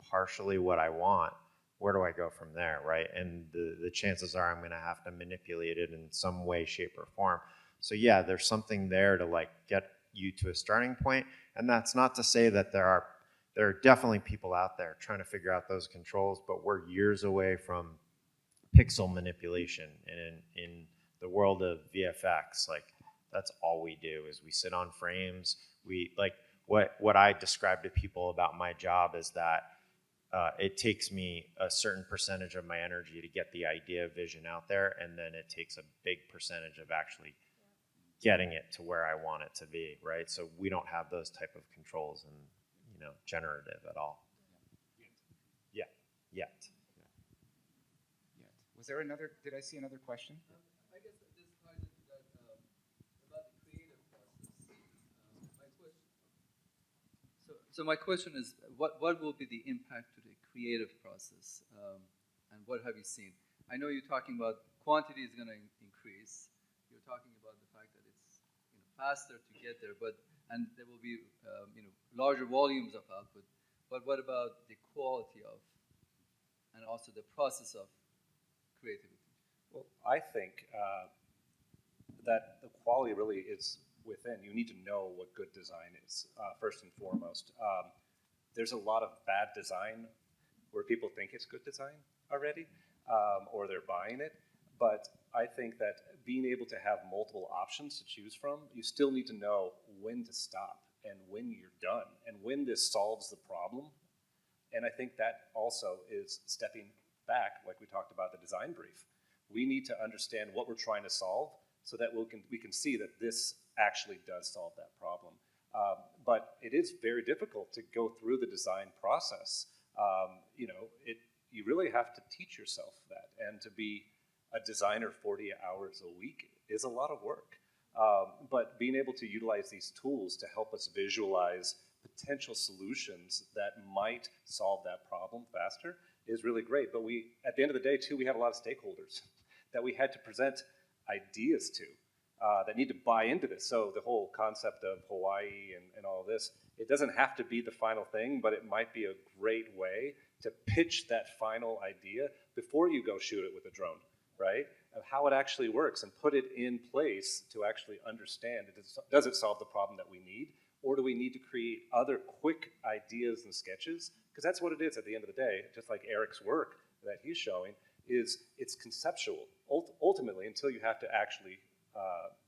partially what I want, where do I go from there, right? And the chances are I'm gonna have to manipulate it in some way, shape, or form. So yeah, there's something there to like get you to a starting point. And that's not to say that there are definitely people out there trying to figure out those controls, but we're years away from pixel manipulation. And in the world of VFX, like, that's all we do is we sit on frames. We like what I describe to people about my job is that it takes me a certain percentage of my energy to get the idea vision out there, and then it takes a big percentage of actually getting it to where I want it to be, right? So we don't have those type of controls in, generative at all. Yet. Was there another? Did I see another question? I guess this ties into that about the creative process. My question is, what will be the impact to the creative process, and what have you seen? I know you're talking about quantity is going to increase. You're talking about the fact that it's faster to get there, and there will be larger volumes of output. But what about the quality of, and also the process of creativity? Well, I think that the quality really is within. You need to know what good design is, first and foremost. There's a lot of bad design where people think it's good design already, or they're buying it. But I think that being able to have multiple options to choose from, you still need to know when to stop and when you're done and when this solves the problem. And I think that also is stepping back, like we talked about the design brief. We need to understand what we're trying to solve so that we can see that this actually does solve that problem. But it is very difficult to go through the design process. You really have to teach yourself that, and to be a designer 40 hours a week is a lot of work. But being able to utilize these tools to help us visualize potential solutions that might solve that problem faster is really great. But at the end of the day, too, we have a lot of stakeholders that we had to present ideas to that need to buy into this. So the whole concept of Hawaii and all of this, it doesn't have to be the final thing, but it might be a great way to pitch that final idea before you go shoot it with a drone, right? Of how it actually works, and put it in place to actually understand, does it solve the problem that we need? Or do we need to create other quick ideas and sketches? Because that's what it is at the end of the day, just like Eric's work that he's showing, it's conceptual, ultimately, until you have to actually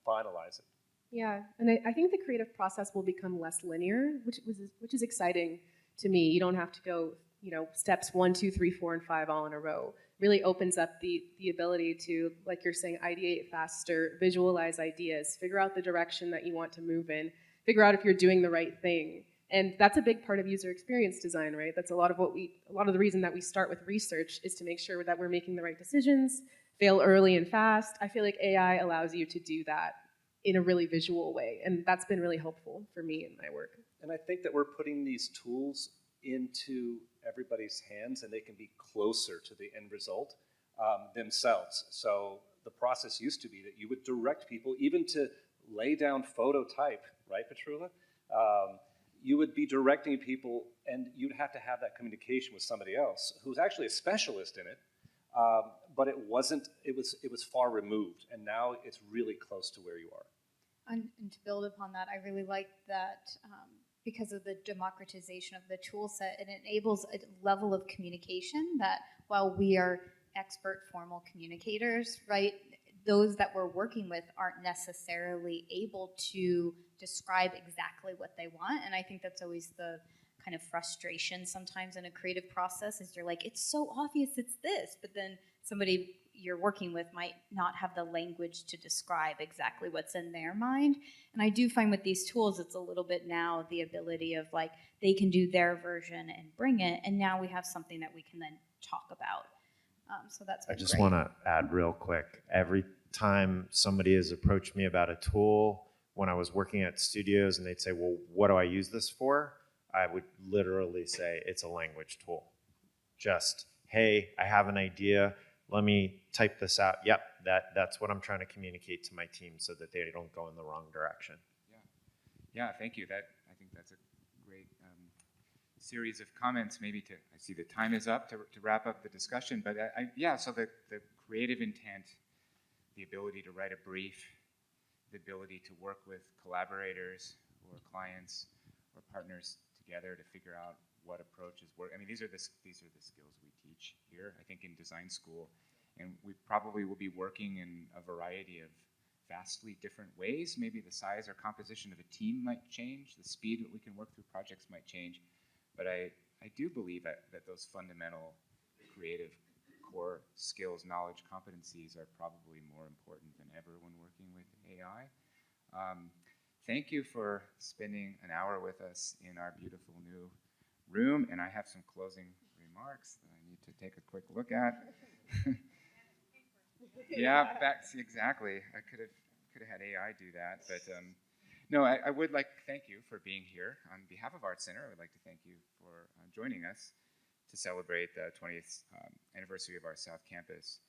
finalize it. Yeah, and I think the creative process will become less linear, which is exciting to me. You don't have to go, steps 1, 2, 3, 4, and 5 all in a row. Really opens up the ability to, like you're saying, ideate faster, visualize ideas, figure out the direction that you want to move in, figure out if you're doing the right thing. And that's a big part of user experience design, right? That's a lot of the reason that we start with research is to make sure that we're making the right decisions, fail early and fast. I feel like AI allows you to do that in a really visual way, and that's been really helpful for me in my work. And I think that we're putting these tools into everybody's hands, and they can be closer to the end result themselves. So the process used to be that you would direct people even to lay down phototype, right, Petrula? You would be directing people, and you'd have to have that communication with somebody else who's actually a specialist in it, but it wasn't. It was far removed, and now it's really close to where you are. And to build upon that, I really like that because of the democratization of the tool set, it enables a level of communication that while we are expert formal communicators, right, those that we're working with aren't necessarily able to describe exactly what they want. And I think that's always the kind of frustration sometimes in a creative process is you're like, it's so obvious it's this, but then somebody you're working with might not have the language to describe exactly what's in their mind. And I do find with these tools, it's a little bit now the ability of like, they can do their version and bring it, and now we have something that we can then talk about. So that's been I just great. want to add real quick. Every time somebody has approached me about a tool, when I was working at studios and they'd say, well, what do I use this for? I would literally say it's a language tool. Just, hey, I have an idea. Let me type this out. Yep, that's what I'm trying to communicate to my team so that they don't go in the wrong direction. Yeah, thank you. I think that's a great series of comments. Maybe I see the time is up to wrap up the discussion, but so the creative intent, the ability to write a brief, the ability to work with collaborators or clients or partners together to figure out what approaches work. I mean, these are the skills we teach here, I think, in design school, and we probably will be working in a variety of vastly different ways. Maybe the size or composition of a team might change, the speed that we can work through projects might change, but I do believe that those fundamental creative core skills, knowledge, competencies are probably more important than ever when working with AI. Thank you for spending an hour with us in our beautiful new room, and I have some closing remarks that I need to take a quick look at. Yeah, exactly. I could have had AI do that, but no, I would like to thank you for being here. On behalf of ArtCenter, I would like to thank you for joining us to celebrate the 20th anniversary of our South Campus.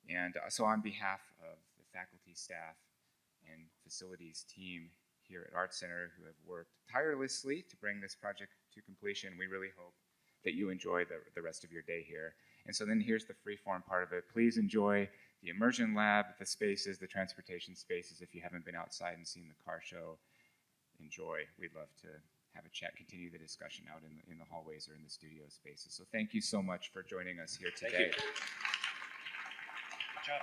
And so on behalf of the faculty, staff, and facilities team here at ArtCenter who have worked tirelessly to bring this project to completion, we really hope that you enjoy the rest of your day here. And so then here's the free-form part of it. Please enjoy the Immersion Lab, the spaces, the transportation spaces. If you haven't been outside and seen the car show, enjoy. We'd love to have a chat, continue the discussion out in the hallways or in the studio spaces. So thank you so much for joining us here today. Thank you. Good job.